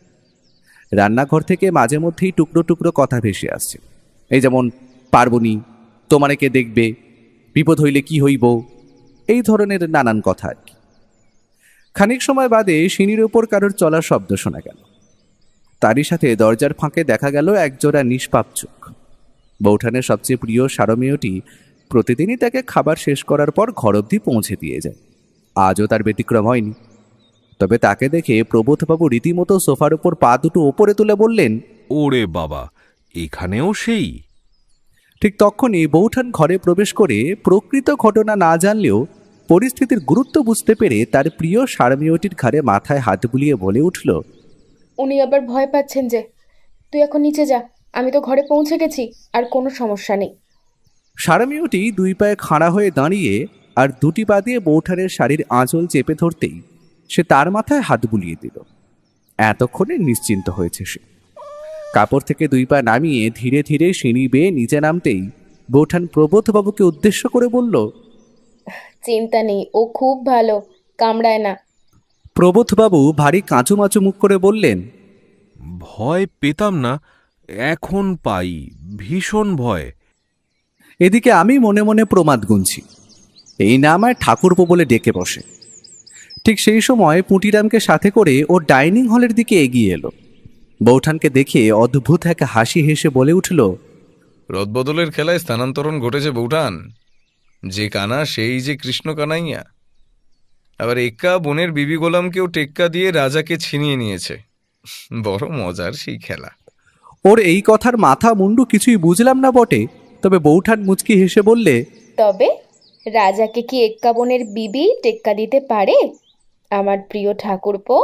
রান্নাঘর থেকে মাঝে মধ্যেই টুকরো টুকরো কথা ভেসে আসছে, এই যেমন পার্বণী, তোমারে কে দেখবে, বিপদ হইলে কি হইব, এই ধরনের নানান কথা আর কি। খানিক সময় বাদে সিঁড়ির ওপর কারোর চলার শব্দ শোনা গেল। তারই সাথে দরজার ফাঁকে দেখা গেল একজোড়া নিষ্পাপ চোখ। বৌঠানের সবচেয়ে প্রিয় সারমেয়টি প্রতিদিনই তাকে খাবার শেষ করার পর ঘর অবধি পৌঁছে দিয়ে যায়। আজও তার ব্যতিক্রম হয়নি। তবে তাকে দেখে প্রবোধবাবু রীতিমতো সোফার উপর পা দুটো ওপরে তুলে বললেন, ওরে বাবা, এখানেও সেই? ঠিক তখনই বৌঠান ঘরে প্রবেশ করে প্রকৃত ঘটনা না জানলেও পরিস্থিতির গুরুত্ব বুঝতে পেরে তার প্রিয় সারমেয়টির ঘাড়ে মাথায় হাত বুলিয়ে বলে উঠল, উনি আবার ভয় পাচ্ছেন যে। তুই এখন নিচে যা, আমি তো ঘরে পৌঁছে গেছি, আর কোনো সমস্যা নেই। সারমেয়টি দুই পায়ে খাড়া হয়ে দাঁড়িয়ে আর দুটি পা দিয়ে বৌঠানের শাড়ির আঁচল চেপে ধরতেই সে তার মাথায় হাত বুলিয়ে দিল। এতক্ষণে নিশ্চিন্ত হয়েছে সে। কাপড় থেকে দুই পা নামিয়ে ধীরে ধীরে সিঁড়ি বেয়ে নিচে নামতেই বৌঠান প্রবোধবাবুকে উদ্দেশ্য করে বলল, চিন্তা নেই, ও খুব ভালো, কামড়ায় না। প্রবোধবাবু ভারী কাঁচুমাচু মুখ করে বললেন, ভয় পেতাম না, এখন পাই ভীষণ ভয়। এদিকে আমি মনে মনে প্রমাদ গুনছি, এই না আমায় ঠাকুরপো বলে ডেকে বসে। ঠিক সেই সময় পুঁটিরামকে সাথে করে ও ডাইনিং হলের দিকে এগিয়ে এলো। বৌঠানকে দেখে অদ্ভুত এক হাসি হেসে বলে উঠল, রদবদলের খেলায় স্থানান্তরণ ঘটেছে বৌঠান। যে কানা সেই যে কৃষ্ণ কানাইয়া। আবার এক্কা বোনের বিবি গোলামকেও টেক্কা দিয়ে রাজাকে ছিনিয়ে নিয়েছে। বড় মজার সেই খেলা। ওর এই কথার মাথা মুন্ডু কিছুই বুঝলাম না বটে, তবে বৌঠান মুচকি হেসে বললে, তবে রাজাকে কি এক্কাবনের বিবি টেক্কা দিতে পারে, আমার প্রিয় ঠাকুরপো?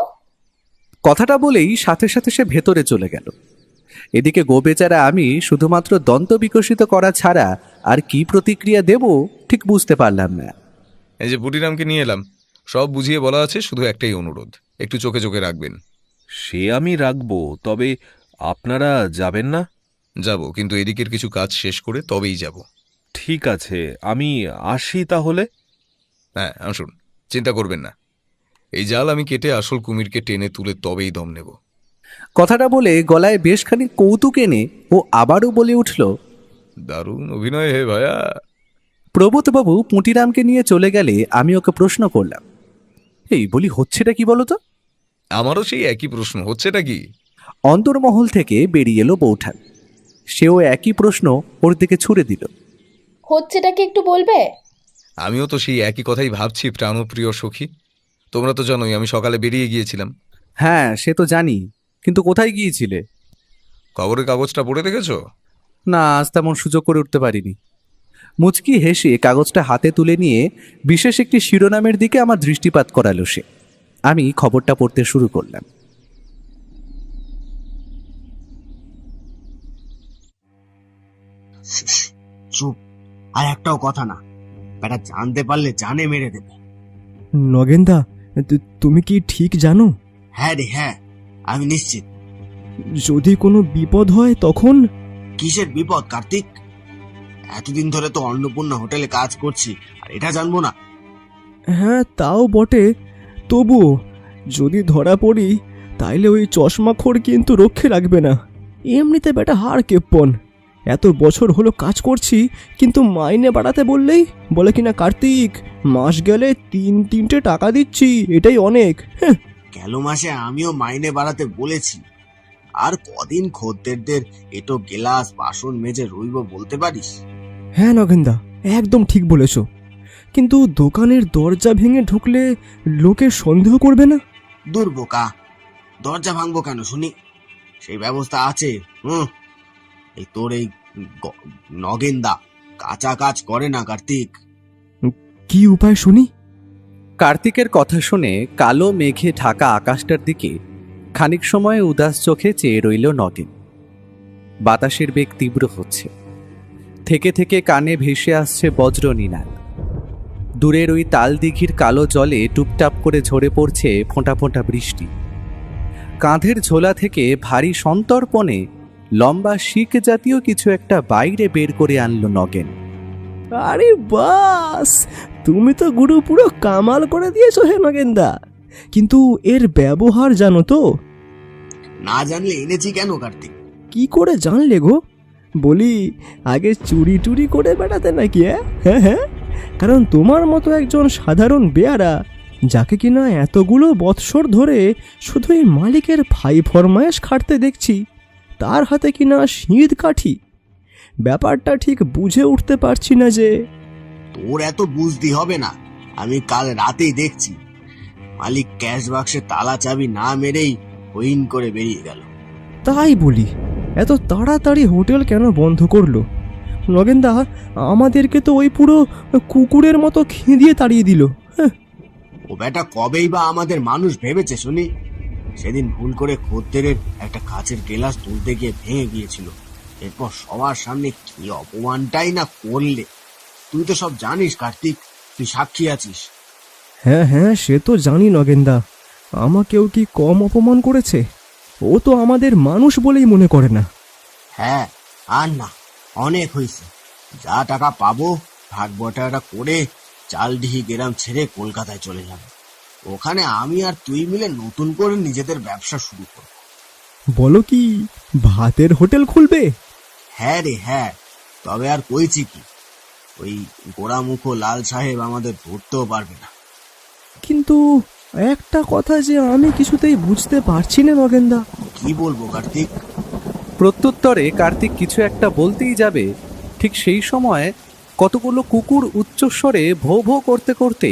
কথাটা বলেই সাথে সাথে সে ভেতরে চলে গেল। এদিকে গোবেচারা আমি শুধুমাত্র দন্ত বিকশিত করা ছাড়া আর কি প্রতিক্রিয়া দেব ঠিক বুঝতে পারলাম না। এই যে পুটিরামকে নিয়ে এলাম, সব বুঝিয়ে বলা আছে, শুধু একটাই অনুরোধ, একটু চোখে চোখে রাখবেন। সে আমি রাখবো, তবে আপনারা যাবেন না? যাব, কিন্তু এদিকের কিছু কাজ শেষ করে তবেই যাব। ঠিক আছে, আমি আসি তাহলে। হ্যাঁ আসুন, চিন্তা করবেন না। এই জাল আমি কেটে আসল কুমিরকে টেনে তুলে তবেই দম নেব। কথাটা বলে গলায় বেশ খানিক কৌতুক এনে ও আবারও বলে উঠল, দারুণ অভিনয় হে ভায়া। প্রবোধবাবু পুঁটিরামকে নিয়ে চলে গেলে আমি ওকে প্রশ্ন করলাম, এই বলি হচ্ছেটা কি বলতো? আমারও সেই একই প্রশ্ন, হচ্ছেটা কি? অন্তর্মহল থেকে বেরিয়ে এলো বৌঠান। সেও একই প্রশ্ন ওর দিকে ছুড়ে দিল। হচ্ছেটা কি একটু বলবে? আমিও তো সেই একই কথাই ভাবছি প্রাণপ্রিয় সখী। তোমরা তো জানোই আমি সকালে বেরিয়ে গিয়েছিলাম। হ্যাঁ সে তো জানি, কিন্তু কোথায় গিয়েছিলে? খবরের কাগজটা পড়ে দেখেছো? না, আজ তেমন সুযোগ করে উঠতে পারিনি। মুচকি হেসে কাগজটা হাতে তুলে নিয়ে বিশেষ একটি শিরোনামের দিকে আমার দৃষ্টিপাত করালো সে। আমি খবরটা পড়তে শুরু করলাম। চুপ, আর একটাও কথা না। বেটা জানতে পারলে জানে মেরে দেবে। নগেনদা, তুমি কি ঠিক জানো? হ্যাঁ রে হ্যাঁ, আমি নিশ্চিত। যদি কোনো বিপদ হয় তখন? কিসের বিপদ কার্তিক? এতদিন ধরে তো অন্নপূর্ণা হোটেলে কাজ করছি, আর এটা জানবো না? হ্যাঁ তাও বটে, তবুও যদি ধরা পড়ি তাইলে ওই চশমাখোর কিন্তু রক্ষে রাখবে না। এমনিতে বেটা হার কেপ্পন। এত বছর হলো কাজ করছি, কিন্তু মাইনে বাড়াতে বললেই বলে কিনা কার্তিক মাস গেলে 3-3টে টাকা দিচ্ছি, এটাই অনেক। হ্যাঁ, গেল মাসে আমিও মাইনে বাড়াতে বলেছি। আর কদিন খদ্দেরদের এটো গেলাস বাসন মেজে রইব বলতে পারিস? হ্যাঁ নগেনদা, একদম ঠিক বলেছ। কিন্তু দোকানের দরজা ভেঙে ঢুকলে লোকে সন্দেহ করবে না? দূর বোকা, দরজা ভাঙবো কেন শুনি? সেই ব্যবস্থা আছে। এই তোর এই নগেনদা কাঁচা কাজ করে না কার্তিক। কি উপায় শুনি? কার্তিকের কথা শুনে কালো মেঘে ঢাকা আকাশটার দিকে খানিক সময় উদাস চোখে চেয়ে রইল নগেন। বাতাসের বেগ তীব্র হচ্ছে, থেকে থেকে কানে ভেসে আসছে বজ্র নিনাদ। দূরের ওই তাল দিঘির কালো জলে টুপটাপ করে ঝরে পড়ছে ফোঁটা ফোঁটা বৃষ্টি। কাঁধের ঝোলা থেকে ভারী সন্তর্পণে লম্বা শিক জাতীয় কিছু একটা বাইরে বের করে আনলো নগেন। আরে বাস, তুমি তো গুরু পুরো কামাল করে দিয়েছো হে নগেনদা। কিন্তু এর ব্যবহার জানো তো? না জানলে এনেছি কেন কার্তিক? কি করে জানলে গো? বলি আগে চুরি টুরি করে বেড়াতে নাকি? হ্যাঁ হ্যাঁ, কারণ তোমার মতো একজন সাধারণ বেয়ারা যাকে কিনা এতগুলো বৎসর ধরে শুধু এই মালিকের ভাই ফরমায়েশ খাটতে দেখছি, তার হাতে কিনা শীত কাঠি। ব্যাপারটা ঠিক বুঝে উঠতে পারছি না যে। তোর এত বুঝতে হবে না, আমি কাল রাতেই দেখছি মালিক ক্যাশ বাক্সে তালা চাবি না মেরেই হইন করে বেরিয়ে গেল। তাই বলি, এত তাড়াতাড়ি হোটেল কেন বন্ধ করলো? নগেনদা আমাদেরকে তো ওই পুরো কুকুরের মতো খেদিয়ে তাড়িয়ে দিল। ও বেটা কবেই বা আমাদের মানুষ ভেবেছে শুনি। সেদিন ভুল করে খদ্দেরের একটা কাচের গ্লাস তুলতে গিয়ে ভেঙে গিয়েছিল। এরপর সবার সামনে কি অপমানটাই না করলে। তুই তো সব জানিস কার্তিক, তুই সাক্ষী আছিস। হ্যাঁ হ্যাঁ, সে তো জানি নগেনদা। আমাকেও কি কম অপমান করেছে? ও তো আমাদের মানুষ বলেই মনে করে না। হ্যাঁ, আর না, অনেক হয়েছে। যা টাকা পাবো ভাগ বটাটা করে চালডিহি গ্রাম ছেড়ে কলকাতায় চলে যাবে। ওখানে আমি আর তুই মিলে নতুন করে নিজেদের ব্যবসা শুরু করব। বলো কি, ভাতের হোটেল খুলবে? হ্যাঁ রে হ্যাঁ, তবে আর কইছি কি, ওই গোড়ামুখো লাল সাহেব আমাদের ধরতেও পারবে না। কিন্তু একটা কথা যে আমি কিছুতেই বুঝতে পারছি না নগেনদা। কি বলবো কার্তিক? প্রত্যুত্তরে কার্তিক কিছু একটা বলতেই যাবে, ঠিক সেই সময় কতগুলো কুকুর উচ্চস্বরে ভো ভো করতে করতে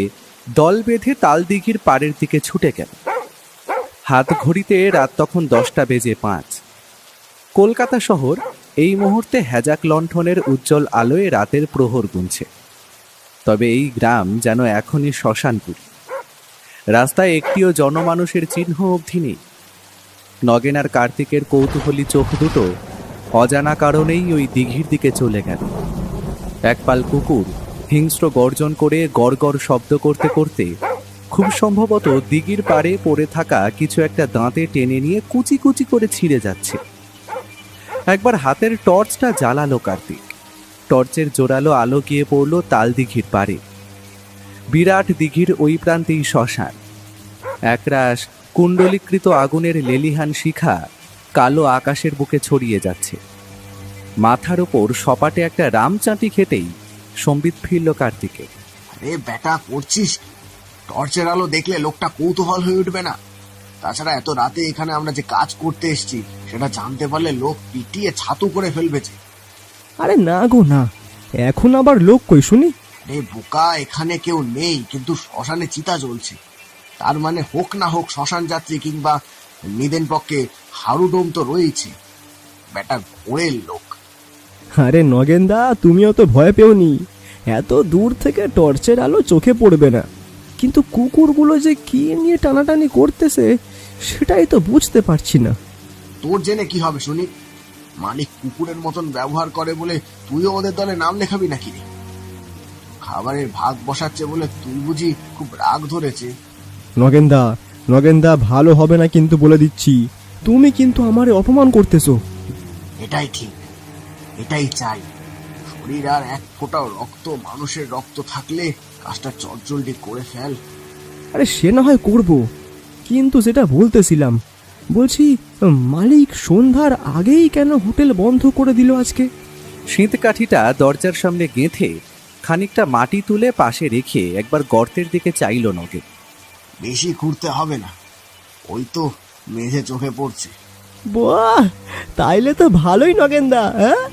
দল বেঁধে তালদিঘির পাড়ের দিকে ছুটে গেল। হাত ঘড়িতে রাত তখন 10:05। কলকাতা শহর এই মুহূর্তে হ্যাজাক লণ্ঠনের উজ্জ্বল আলোয় রাতের প্রহর গুনছে। তবে এই গ্রাম যেন এখনই শ্মশানপুরী। রাস্তায় একটিও জনমানুষের চিহ্ন অবধি নেই। নগেন আর কার্তিকের কৌতূহলী চোখ দুটো অজানা কারণেই ওই দিঘির দিকে চলে গেল। একপাল কুকুর হিংস্র গর্জন করে গড় গড় শব্দ করতে করতে খুব সম্ভবত দিঘির পাড়ে পড়ে থাকা কিছু একটা দাঁতে টেনে নিয়ে কুচি কুচি করে ছিঁড়ে যাচ্ছে। একবার হাতের টর্চটা জ্বালালো কার্তিক। টর্চের জোরালো আলো গিয়ে পড়ল তাল দিঘির পাড়ে। বিরাট দিঘির ওই প্রান্তেই শ্মশান। একরাশ কুণ্ডলীকৃত আগুনের লেলিহান শিখা কালো আকাশের বুকে ছড়িয়ে যাচ্ছে। মাথার ওপর সপাটে একটা রামচাঁটি খেতেই সম্বিত ফিরল কার্তিকে। আরে বেটা করছিস, টর্চের আলো দেখলে লোকটা কৌতূহল হয়ে উঠবে না? তাছাড়া এত রাতে এখানে আমরা যে কাজ করতে এসেছি সেটা জানতে পারলে লোক পিটিয়ে ছাতু করে ফেলবে যে। আরে না গো না, এখন আবার লোক কই শুনি? আরে বোকা, এখানে কেউ নেই, কিন্তু শ্মশানে চিতা জ্বলছে। তার মানে হোক না হোক শ্মশান যাত্রী কিংবা নিদেন পক্ষে হারুডোম তো রয়েছে। বেটা ঘোরের লোক। আরে নগেনদা, তুমিও তো ভয় পেওনি। এত দূর থেকে টর্চের আলো চোখে পড়বে না, কিন্তু কুকুরগুলো যে কি নিয়ে টানাটানি করতেছে সেটাই তো বুঝতে পারছি না। তোর জেনে কি হবে শুনি? মালিক কুকুরের মতন ব্যবহার করে বলে তুইও ওদের দলে নাম লেখাবি নাকি রে? খাবারের ভাগ বসাচ্ছে বলে তুই বুঝি খুব রাগ ধরেছে? নগেনদা নগেনদা, ভালো হবে না কিন্তু বলে দিচ্ছি। তুমি কিন্তু আমারে অপমান করতেছো। এটাই ঠিক, এটাই চাই। শরীর আর এক ফোঁটাও রক্ত, মানুষের রক্ত থাকলে কাজটা চটজলদি করে ফেল। আরে সে না হয় করব, কিন্তু যেটা বলতেছিলাম, বলছি মালিক সন্ধ্যার আগেই কেন হোটেল বন্ধ করে দিল আজকে? শীতকাঠিটা দরজার সামনে গেঁথে খানিকটা মাটি তুলে পাশে রেখে একবার গর্তের দিকে চাইল নগেন। বেশি ঘুরতে হবে না, ওই তো মেঝে চোখে পড়ছে। বাহ, তাইলে তো ভালোই নগেনদা। হ্যাঁ,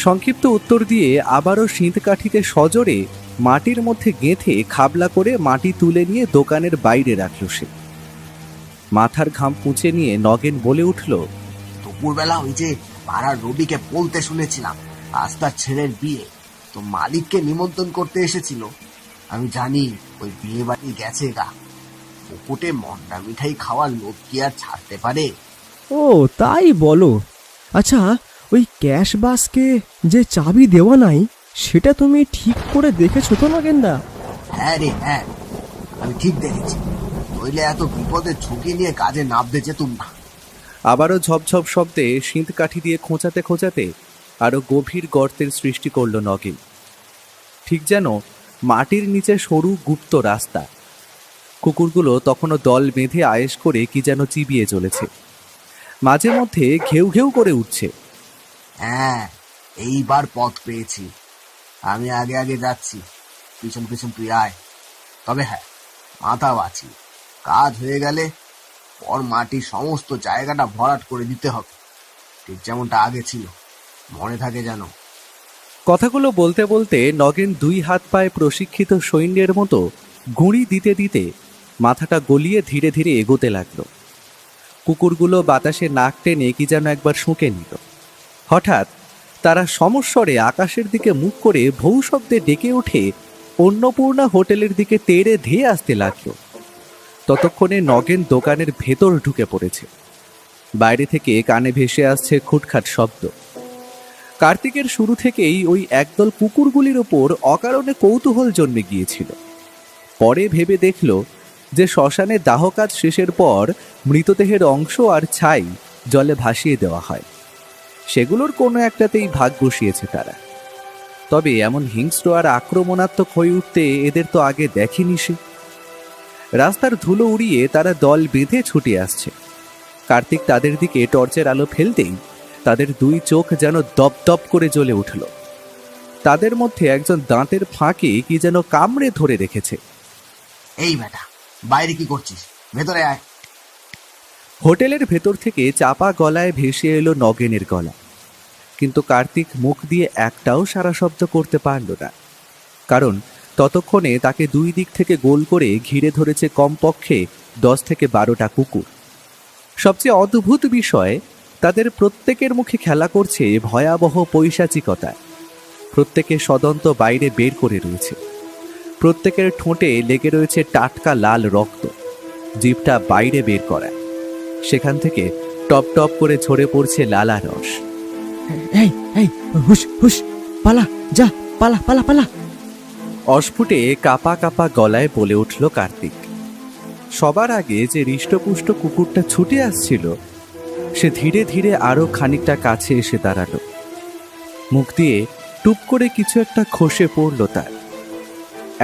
সংক্ষিপ্ত উত্তর দিয়ে আবারও শীতকাঠিতে সজোরে মাটির মধ্যে গেঁথে খাবলা করে মাটি তুলে নিয়ে দোকানের বাইরে রাখল সে। মাথার ঘাম মুছে নিয়ে নগেন বলে উঠল, দুপুরবেলা ওই যে পাড়ার রবিকে বলতে শুনেছিলাম আজ তার ছেলের বিয়ে, তো মালিককে নিমন্ত্রণ করতে এসেছিল। আমি জানি ওই বিয়ে বাড়ি গেছে গা। পুকুটে মন্ডা মিঠাই খাওয়ার লোক কি আর ছাড়তে পারে? ও তাই বলো। আচ্ছা, ওই ক্যাশ বাসকে যে চাবি দেওয়া নাই সেটা তুমি ঠিক করে দেখেছো তো নগেনদা? হ্যাঁ রে হ্যাঁ, আমি ঠিক দেখেছি, নইলে এত বিপদের ঝুঁকি নিয়ে কাজে নামতে যেতুম না। আবারও ঝপঝপ শব্দে শীতকাঠি দিয়ে খোঁচাতে খোঁচাতে আরো গভীর গর্তের সৃষ্টি করল নগেন। ঠিক যেন মাটির নিচে সরু গুপ্ত রাস্তা। কুকুরগুলো তখনও দল বেঁধে আয়েশ করে কি যেন চিবিয়ে চলেছে। মাঝে মধ্যে ঘেউ ঘেউ করে উঠছে। হ্যাঁ, এইবার পথ পেয়েছি। আমি আগে আগে যাচ্ছি, পিছন পিছন তুই আয়। তবে হ্যাঁ, মাথা বাঁচি, কাজ হয়ে গেলে পর মাটির সমস্ত জায়গাটা ভরাট করে দিতে হবে, ঠিক যেমনটা আগে ছিল, মনে থাকে যেন। কথাগুলো বলতে বলতে নগেন দুই হাত পায়ে প্রশিক্ষিত সৈন্যের মতো গুঁড়ি দিতে দিতে মাথাটা গলিয়ে ধীরে ধীরে এগোতে লাগলো। কুকুরগুলো বাতাসে নাক টেনে কি যেন একবার শুঁকে নিল। হঠাৎ তারা সমস্বরে আকাশের দিকে মুখ করে ভৌ শব্দে ডেকে উঠে অন্নপূর্ণা হোটেলের দিকে তেড়ে ধেয়ে আসতে লাগলো। ততক্ষণে নগেন দোকানের ভেতর ঢুকে পড়েছে। বাইরে থেকে কানে ভেসে আসছে খুটখাট শব্দ। কার্তিকের শুরু থেকেই ওই একদল কুকুরগুলির ওপর অকারণে কৌতূহল জন্মে গিয়েছিল। পরে ভেবে দেখল যে শ্মশানে দাহ কাজ শেষের পর মৃতদেহের অংশ আর ছাই জলে ভাসিয়ে দেওয়া হয়, সেগুলোর কোনো একটাতেই ভাগ বসিয়েছে তারা। তবে এমন হিংস্র আর আক্রমণাত্মক হয়ে উঠতে এদের তো আগে দেখেনি সে। রাস্তার ধুলো উড়িয়ে তারা দল বেঁধে ছুটে আসছে। কার্তিক তাদের দিকে টর্চের আলো ফেলতেই তাদের দুই চোখ যেন দপদপ করে জ্বলে উঠল। তাদের মধ্যে একজন দাঁতের ফাঁকে কি যেন কামড়ে ধরে রেখেছে। এই বেটা, বাইরে কি করছিস? ভেতরে আয়। হোটেলের ভেতর থেকে চাপা গলায় ভেসে এলো নগেনের গলা, কিন্তু কার্তিক মুখ দিয়ে একটাও সারা শব্দ করতে পারল না, কারণ ততক্ষণে তাকে দুই দিক থেকে গোল করে ঘিরে ধরেছে কমপক্ষে 10 থেকে 12টা কুকুর। সবচেয়ে অদ্ভুত বিষয়, তাদের প্রত্যেকের মুখে খেলা করছে ভয়াবহ পৈশাচিকতা। প্রত্যেকের সদন্ত বাইরে বের করে রয়েছে, প্রত্যেকের ঠোঁটে লেগে রয়েছে টাটকা লাল রক্ত, জিভটা বাইরে বের করা, সেখান থেকে টপ টপ করে ঝরে পড়ছে লালা রস। এই এই হুশ হুশ, পালা, যা, পালা পালা পালা। অস্ফুটে কাপা কাপা গলায় বলে উঠল কার্তিক। সবার আগে যে হৃষ্টপুষ্ট কুকুরটা ছুটে আসছিল সে ধীরে ধীরে আরো খানিকটা কাছে এসে দাঁড়ালো। মুখ দিয়ে টুপ করে কিছু একটা খসে পড়ল তার।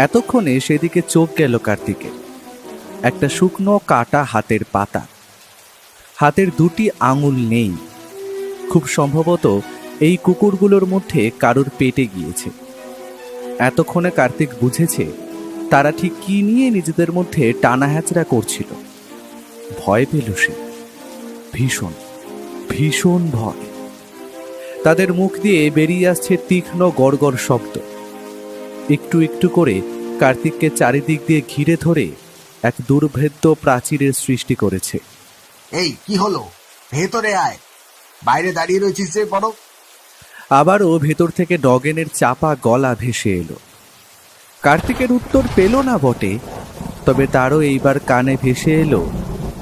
এতক্ষণে সেদিকে চোখ গেল কার্তিকের। একটা শুকনো কাটা হাতের পাতা, হাতের দুটি আঙুল নেই। খুব সম্ভবত এই কুকুরগুলোর মধ্যে কারোর পেটে গিয়েছে। এতক্ষণে কার্তিক বুঝেছে তারা ঠিক কি নিয়ে নিজেদের মধ্যে টানা হ্যাচড়া করছিল। ভয় পেল সে, ভীষণ ভীষণ ভয়। তাদের মুখ দিয়ে বেরিয়ে আসছে তীক্ষ্ণ গড়গড় শব্দ। একটু একটু করে কার্তিককে চারিদিক দিয়ে ঘিরে ধরে এক দুর্ভেদ্য প্রাচীরের সৃষ্টি করেছে। এই কি হলো? ভেতরে আয়, বাইরে দাঁড়িয়ে রয়েছিস যে বড়। আবারও ভেতর থেকে নগেনের চাপা গলা ভেসে এলো। কার্তিকের উত্তর পেল না বটে, তবে তারও এইবার কানে ভেসে এলো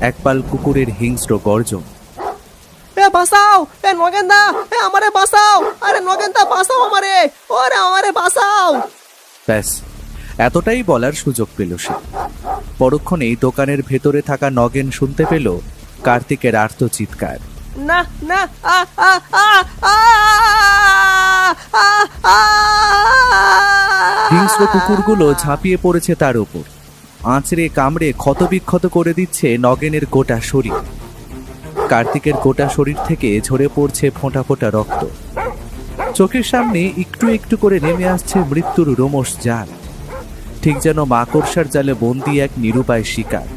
একপাল কুকুরের হিংস্র গর্জন। এ বাঁচাও, এ নগেনদা, এ আমারে বাঁচাও, আরে নগেনদা বাঁচাও আমারে, ওরে আমারে বাঁচাও। ব্যাস, এতটাই বলার সুযোগ পেল সে। পরক্ষণেই দোকানের ভেতরে থাকা নগেন শুনতে পেল কার্তিকের আর্ত চিৎকার। না না, আ আ আ আ আ আ। হিংস্র কুকুরগুলো ঝাঁপিয়ে পড়েছে তার উপর, আঁচড়ে কামড়ে ক্ষতবিক্ষত করে দিচ্ছে নগেনের গোটা শরীর। কার্তিকের গোটা শরীর থেকে ঝরে পড়ছে ফোঁটা ফোঁটা রক্ত। চোখের সামনে একটু একটু করে নেমে আসছে মৃত্যুর রোমশ জাল, ঠিক যেন মাকড়সার জালে বন্দি এক নিরুপায় শিকার।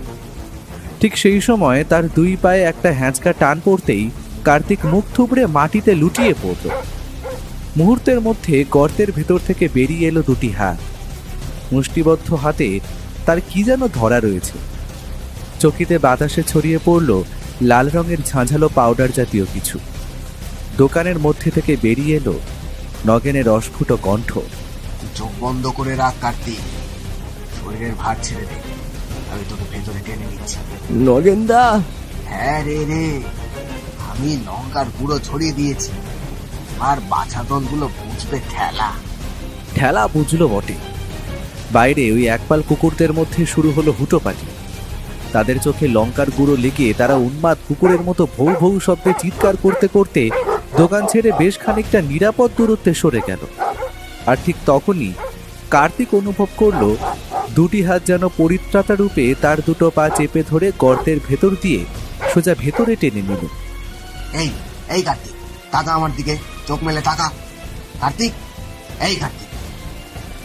ঠিক সেই সময় তার দুই পায়ে একটা হ্যাঁচকা টান পড়তেই কার্তিক মুখ থুবড়ে মাটিতে লুটিয়ে পড়ল। মুহূর্তের মধ্যে গর্তের ভেতর থেকে বেরিয়ে এলো দুটি হাত। মুষ্টিবদ্ধ হাতে তার কি যেন ধরা রয়েছে। চকিতে বাতাসে ছড়িয়ে পড়ল লাল রঙের ঝাঁঝালো পাউডার জাতীয় কিছু। দোকানের মধ্যে থেকে বেরিয়ে এলো নগেনের অস্ফুট কণ্ঠ। চোখ বন্ধ করে রাখ কার্তিক, শরীরের ভার ছেড়ে দে, আমি তোকে ভেতরে টেনে নিচ্ছি। নগেনদা, হ্যাঁ রে রে, আমি লঙ্কার গুঁড়ো ছড়িয়ে দিয়েছি, আর বাছাতনগুলো বুঝবে ঠেলা। ঠেলা বুঝলো বটে। বাইরে ওই একপাল কুকুরদের মধ্যে শুরু হলো হুটোপাটি। তাদের চোখে লঙ্কার গুঁড়ো লেগে তারা উন্মাদ কুকুরের মতো ভৌ ভৌ শব্দে চিৎকার করতে করতে দোকান ছেড়ে বেশ খানিকটা নিরাপদ দূরত্বে সরে গেল। আর ঠিক তখনই কার্তিক অনুভব করল দুটি হাত যেন পরিত্রাতা রূপে তার দুটো পা চেপে ধরে গর্তের ভেতর দিয়ে সোজা ভেতরে টেনে নিল। এই এই কার্তিক, তাকা আমার দিকে, চোখ মেলে তাকা। কার্তিক, এই কার্তিক।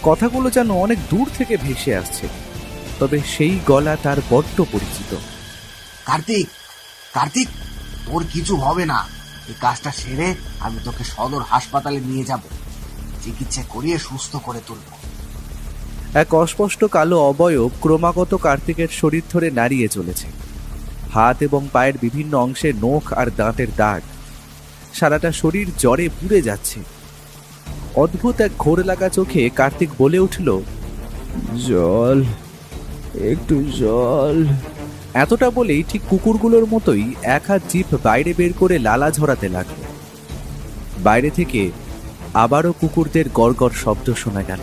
কথাগুলো যেন অনেক দূর থেকে ভেসে আসছে, তবে সেই গলা তার বড্ড পরিচিত। কার্তিক, কার্তিক, তোর কিছু হবে না। এই কাজটা সেরে আমি তোকে সদর হাসপাতালে নিয়ে যাব, চিকিৎসা করিয়ে সুস্থ করে তুলব। এক অস্পষ্ট কালো অবয়ব ক্রমাগত কার্তিকের শরীর ধরে নাড়িয়ে চলেছে। হাত এবং পায়ের বিভিন্ন অংশে নখ আর দাঁতের দাগ, সারাটা শরীর জ্বরে পুড়ে যাচ্ছে। অদ্ভুত এক ঘোর লাগা চোখে কার্তিক বলে উঠল, জল, একটু জল। এতটা বলেই ঠিক কুকুরগুলোর মতোই এক হাত জিভ বাইরে বের করে লালা ঝরাতে লাগল। বাইরে থেকে আবারও কুকুরদের গড়গড় শব্দ শোনা গেল।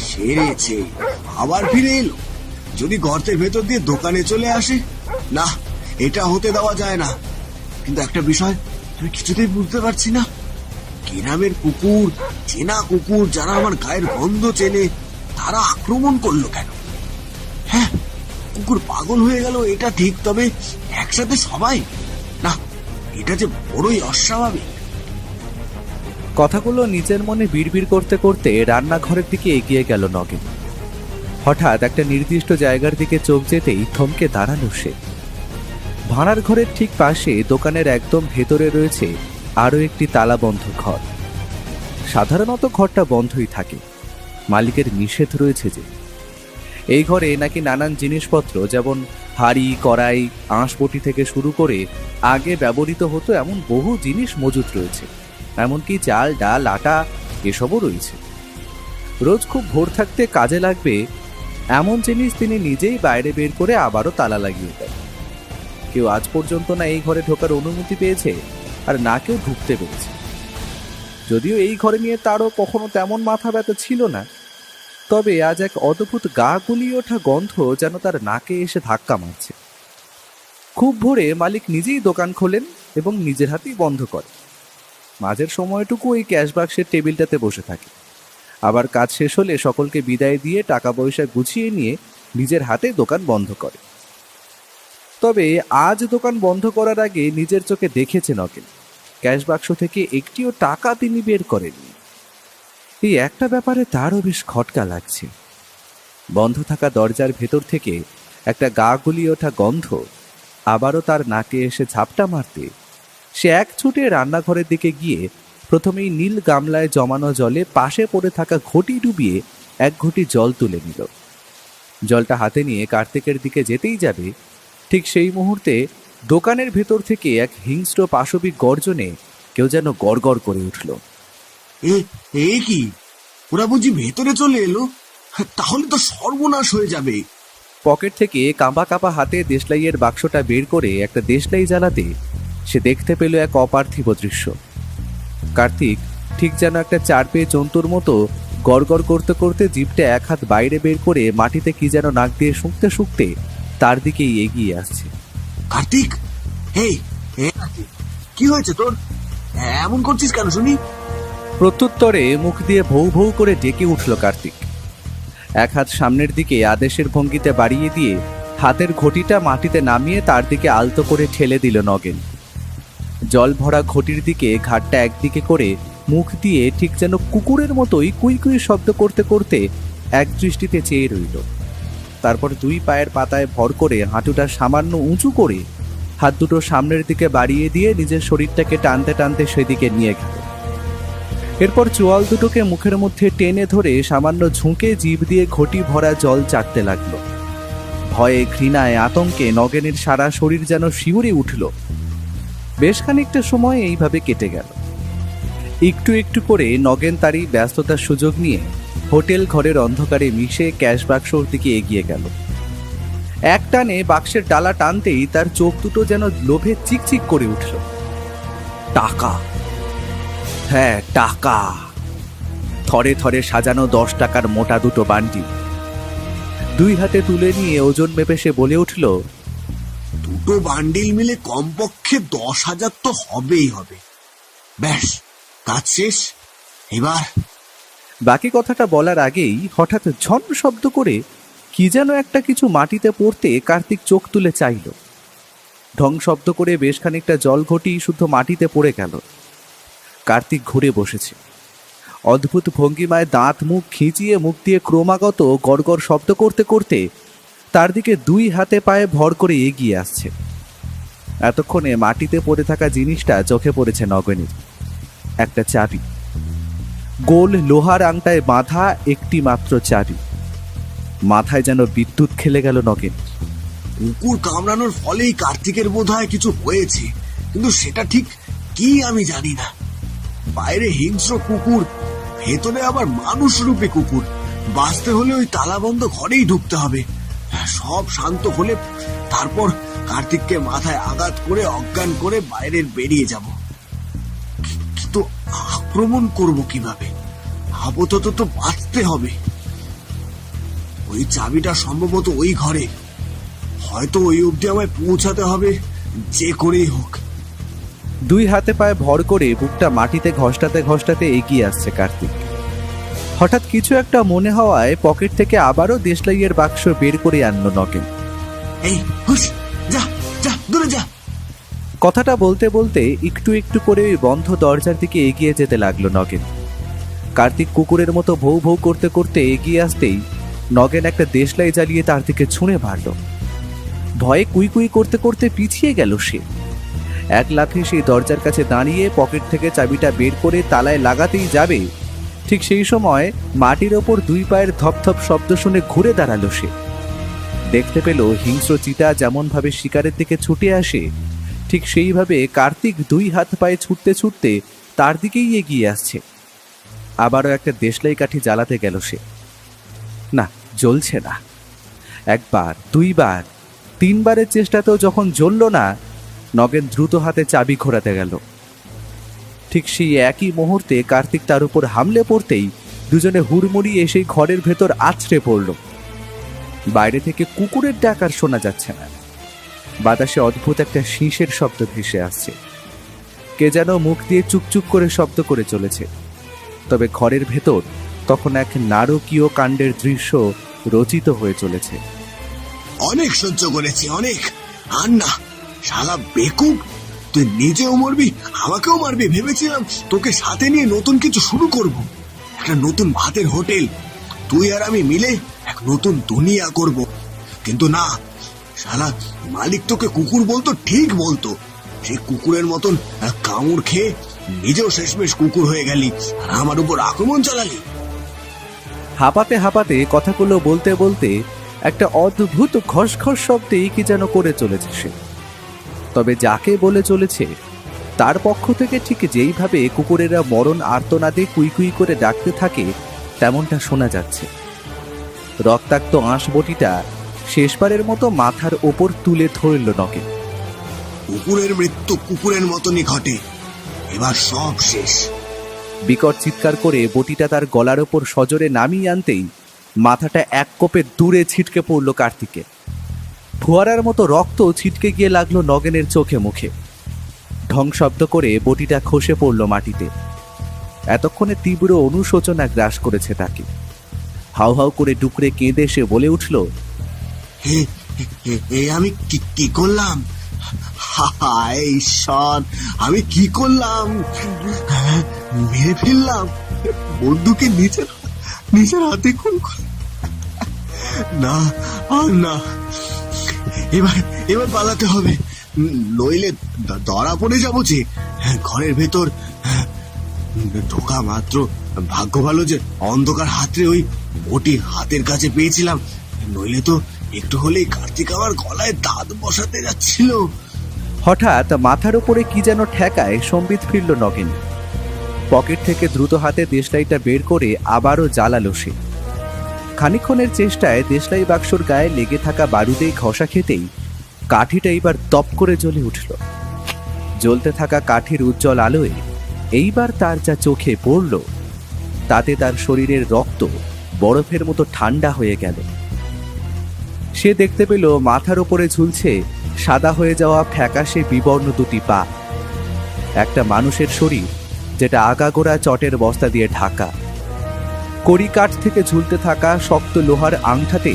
সেরেছে, আবার ফিরে এলো। যদি গর্তের ভেতর দিয়ে দোকানে চলে আসে, না, এটা হতে দেওয়া যায় না। কিন্তু একটা বিষয় আমি কিছুতেই বুঝতে পারছি না, গ্রামের কুকুর, চেনা কুকুর যারা আমার গায়ের গন্ধ চেনে, তারা আক্রমণ করলো কেন? হ্যাঁ, কুকুর পাগল হয়ে গেল এটা ঠিক, তবে একসাথে সবাই, না, এটা যে বড়ই অস্বাভাবিক। কথাগুলো নিজের মনে বিড়বিড় করতে করতে রান্নাঘরের দিকে এগিয়ে গেল নগেন। হঠাৎ একটা নির্দিষ্ট জায়গার দিকে চোখ যেতেই থমকে দাঁড়ালো সে। ভাড়ার ঘরের ঠিক পাশে দোকানের একদম ভেতরে রয়েছে আরও একটি তালাবন্ধ ঘর। সাধারণত ঘরটা বন্ধই থাকে, মালিকের নিষেধ রয়েছে যে। এই ঘরে নাকি নানান জিনিসপত্র, যেমন হাঁড়ি, কড়াই, আঁশবটি থেকে শুরু করে আগে ব্যবহৃত হতো এমন বহু জিনিস মজুত রয়েছে। এমনকি চাল, ডাল, আটা এসবও রয়েছে। রোজ খুব ভোর থাকতে কাজে লাগবে এমন জিনিস তিনি নিজেই বাইরে বের করে আবারও তালা লাগিয়ে দেন। কেউ আজ পর্যন্ত না এই ঘরে ঢোকার অনুমতি পেয়েছে, আর না কেউ ঢুকতে পেরেছে। যদিও এই ঘরে নিয়ে তারও কখনো তেমন মাথা ব্যথা ছিল না, তবে আজ এক অদ্ভুত গা গুলিয়ে ওঠা গন্ধ যেন তার নাকে এসে ধাক্কা মারছে। খুব ভোরে মালিক নিজেই দোকান খোলেন এবং নিজের হাতেই বন্ধ করে। মাঝের সময়টুকু ওই ক্যাশ বাক্সের টেবিলটাতে বসে থাকে। আবার কাজ শেষ হলে সকলকে বিদায় দিয়ে টাকা পয়সা গুছিয়ে নিয়ে নিজের হাতে দোকান বন্ধ করে। তবে আজ দোকান বন্ধ করার আগে নিজের চোখে দেখেছে নগেন, ক্যাশ বাক্স থেকে একটিও টাকা তিনি বের করেননি। এই একটা ব্যাপারে তারও বেশ খটকা লাগছে। বন্ধ থাকা দরজার ভেতর থেকে একটা গা গুলিয়ে ওঠা গন্ধ আবারও তার নাকে এসে ঝাপটা মারতে সে এক ছুটে রান্নাঘরের দিকে গিয়ে প্রথমেই নীল গামলায় জমানো জলে পাশে পড়ে থাকা ঘটি ডুবিয়ে এক ঘটি জল তুলে নিল। জলটা হাতে নিয়ে কার্তিকের দিকে যেতেই যাবে, ঠিক সেই মুহূর্তে দোকানের ভেতর থেকে এক হিংস্র পাশবিক গর্জনে কেউ যেন গড়গড় করে উঠল। এ কি, ওরা বুঝি ভেতরে চলে এলো? তাহলে তো সর্বনাশ হয়ে যাবে। পকেট থেকে কাঁপা কাঁপা হাতে দেশলাইয়ের বাক্সটা বের করে একটা দেশলাই জ্বালাতে সে দেখতে পেল এক অপার্থিব দৃশ্য। কার্তিক ঠিক যেন একটা চার পেয়ে জন্তুর মতো গড়গড় করতে করতে জিভটা এক হাত বাইরে বের করে মাটিতে কি যেন নাক দিয়ে শুঁকতে শুঁকতে তার দিকেই এগিয়ে আসছে। কার্তিক, এই কি হয়েছে তোর? এমন করছিস কেন শুনি? প্রত্যুত্তরে মুখ দিয়ে ভৌ ভৌ করে ডেকে উঠল কার্তিক। এক হাত সামনের দিকে আদেশের ভঙ্গিতে বাড়িয়ে দিয়ে হাতের ঘটিটা মাটিতে নামিয়ে তার দিকে আলতো করে ঠেলে দিল নগেন। জল ভরা ঘটির দিকে ঘাটটা একদিকে করে মুখ দিয়ে ঠিক যেন কুকুরের মতোই কুই কুই শব্দ করতে করতে এক দৃষ্টিতে চেয়ে রইল। তারপর দুই পায়ের পাতায় ভর করে হাঁটুটা সামান্য উঁচু করে হাত দুটো সামনের দিকে বাড়িয়ে দিয়ে নিজের শরীরটাকে টানতে টানতে সেদিকে নিয়ে গেল। এরপর চোয়াল দুটোকে মুখের মধ্যে টেনে ধরে সামান্য ঝুঁকে জিভ দিয়ে ঘটি ভরা জল চাটতে লাগলো। ভয়ে, ঘৃণায়, আতঙ্কে নগেনের সারা শরীর যেন শিউরে উঠল। বেশ খানিকটা সময় এইভাবে কেটে গেল। একটু একটু করে নগেন তারই ব্যস্ততার সুযোগ নিয়ে হোটেল ঘরের অন্ধকারে মিশে ক্যাশ বাক্সর দিকে এগিয়ে গেল। এক টানে বাক্সের ডালা টানতেই তার চোখ দুটো যেন লোভে চিকচিক করে উঠল। টাকা, হ্যাঁ টাকা, থরে থরে সাজানো 10 টাকার মোটা দুটো বান্ডিল। দুই হাতে তুলে নিয়ে ওজন মেপে সে বলে উঠল, দুটো বান্ডিল মিলে কমপক্ষে 10,000 তো হবেই হবে। ব্যাস, কাজ শেষ। এবার বাকি কথাটা বলার আগেই হঠাৎ ঝন শব্দ করে কি যেন একটা কিছু মাটিতে পড়তে কার্তিক চোখ তুলে চাইল। ঢং শব্দ করে বেশ খানিকটা জল ঘটি শুদ্ধ মাটিতে পড়ে গেল। কার্তিক ঘুরে বসেছে। অদ্ভুত ভঙ্গিমায় দাঁত মুখ খিঁচিয়ে মুখ দিয়ে ক্রমাগত গড়গড় শব্দ করতে করতে তার দিকে দুই হাতে পায়ে ভর করে এগিয়ে আসছে। এতক্ষণে মাটিতে পড়ে থাকা জিনিসটা চোখে পড়েছে নগেনের। একটা চাবি, গোল লোহার আংটায় বাঁধা একটি মাত্র চাবি। মাথায় যেন বিদ্যুৎ খেলে গেল নগেন। কুকুর কামড়ানোর ফলেই কার্তিকের বোধহয় কিছু হয়েছে, কিন্তু সেটা ঠিক কি আমি জানি না। বাইরে হিংস্র কুকুর, ভেতরে আবার মানুষ রূপে কুকুর। বাঁচতে হলে ওই তালাবন্ধ ঘরেই ঢুকতে হবে। সব শান্ত হলে তারপর কার্তিককে মাথায় আঘাত করে অজ্ঞান করে বাইরে বেরিয়ে যাব। কিন্তু আক্রমণ করব কিভাবে? আপাতত তো বাঁচতে হবে। ওই চাবিটা সম্ভবত ওই ঘরে, হয়তো ওই অবধি আমায় পৌঁছাতে হবে যে করেই হোক। দুই হাতে পায়ে ভর করে বুকটা মাটিতে ঘষ্টাতে ঘষ্টাতে এগিয়ে আসছে কার্তিক। হঠাৎ কিছু একটা মনে হওয়ায় পকেট থেকে আবারও দেশলাইয়ের বাক্স বের করে আনলো নগেন। এই হুশ, যা যা দূরে যা। কথাটা বলতে বলতে একটু একটু করে ওই বন্ধ দরজার দিকে এগিয়ে যেতে লাগলো নগেন। কার্তিক কুকুরের মতো ভৌ ভৌ করতে করতে এগিয়ে আসতেই নগেন একটা দেশলাই জ্বালিয়ে তার দিকে ছুঁড়ে মারল। ভয়ে কুই কুই করতে করতে পিছিয়ে গেল সে। এক লাফে সেই দরজার কাছে দাঁড়িয়ে পকেট থেকে চাবিটা বের করে তালায় লাগাতেই যাবে, ঠিক সেই সময় মাটির ওপর দুই পায়ের ধপধপ শব্দ শুনে ঘুরে দাঁড়ালো সে। দেখতে পেল হিংস্র চিতা যেমনভাবে শিকারের দিকে ছুটে আসে, ঠিক সেইভাবে কার্তিক দুই হাত পায়ে ছুটতে ছুটতে তার দিকেই এগিয়ে আসছে। আবারও একটা দেশলাই কাঠি জ্বালাতে গেল সে। না, জ্বলছে না। একবার, দুইবার, তিনবারের চেষ্টাতেও যখন জ্বলল না, নগেন দ্রুত হাতে চাবি ঘোরাতে গেল। ঠিক সেই একই মুহূর্তে কার্তিক তার উপর হামলে পড়তেই দুজনে হুড়মুড়িয়ে সেই ঘরের ভেতর আছড়ে পড়ল। বাইরে থেকে কুকুরের ডাক আর শোনা যাচ্ছে না। বাতাসে অদ্ভুত একটা শীষের শব্দ ভেসে আসছে। কে যেন মুখ দিয়ে চুকচুক করে শব্দ করে চলেছে। তবে ঘরের ভেতর তখন এক নারকীয় কাণ্ডের দৃশ্য রচিত হয়ে চলেছে। অনেক সহ্য করেছি, অনেক। আর না, শালা বেকুব, তুই নিজেও মরবি আমাকেও মারবি। ভেবেছিলাম তোকে সাথে নিয়ে নতুন কিছু শুরু করব, একটা নতুন ভাতের হোটেল। তুই আর আমি মিলে এক নতুন দুনিয়া করব। কিন্তু না, শালা মালিক তোকে কুকুর বলতো, ঠিক বলতো। সেই কুকুরের মতন কামড় খেয়ে নিজেও শেষমেশ কুকুর হয়ে গেলি আর আমার উপর আক্রমণ চালালি। হাঁপাতে হাঁপাতে কথাগুলো বলতে বলতে একটা অদ্ভুত খসখস শব্দে কি যেন করে চলেছে সে। তবে যাকে বলে চলেছে তার পক্ষ থেকে ঠিক যেইভাবে কুকুরেরা মরণ আর্তনাদে কুইকুই করে ডাকতে থাকে তেমনটা শোনা যাচ্ছে। রক্তাক্ত আঁশবটিটা শেষবারের মতো মাথার ওপর তুলে ধরল নগেন। কুকুরের মৃত্যু কুকুরের মতনই ঘটে, এবার সব শেষ। বিকট চিৎকার করে বটিটা তার গলার ওপর সজোরে নামিয়ে আনতেই মাথাটা এক কোপে দূরে ছিটকে পড়ল কার্তিকের। ফোয়ারার মতো রক্ত ছিটকে গিয়ে লাগলো নগেনের চোখে মুখে। ঢং শব্দ করে বটিটা খসে পড়ল মাটিতে। এতক্ষণে তীব্র অনুশোচনা গ্রাস করেছে তাকে। হাউ হাউ করে ডুকরে কেঁদে সে বলে উঠল, আমি কি করলাম? হায় ঈশ্বর, আমি কি করলাম? মেরে ফেললাম বন্ধুকে নিজের হাতে। খুন না, আর না, এবার পালাতে হবে, নইলে ধরা পড়ে যাবো যে। ঘরের ভেতর ঢোকা মাত্র ভাগ্য ভালো যে অন্ধকার হাতরে ওই বটি হাতের কাছে পেয়েছিলাম, নইলে তো একটু হলেই কার্তিক আমার গলায় দাঁত বসাতে যাচ্ছিল। হঠাৎ মাথার উপরে কি যেন ঠেকায় সম্বিত ফিরল নগেন। পকেট থেকে দ্রুত হাতে দেশলাইটা বের করে আবারও জ্বালালো সে। খানিকক্ষণের চেষ্টায় দেশলাই বাক্সর গায়ে লেগে থাকা বারুদেই ঘষা খেতেই কাঠিটা এইবার তপ করে জ্বলে উঠল। জ্বলতে থাকা কাঠির উজ্জ্বল আলোয় এইবার তার যা চোখে পড়ল তাতে তার শরীরের রক্ত বরফের মতো ঠান্ডা হয়ে গেল। সে দেখতে পেল মাথার উপরে ঝুলছে সাদা হয়ে যাওয়া ফ্যাকাশে বিবর্ণ দুটি পা। একটা মানুষের শরীর যেটা আগাগোড়া চটের বস্তা দিয়ে ঢাকা। কড়িকাঠ থেকে ঝুলতে থাকা শক্ত লোহার আংটাতে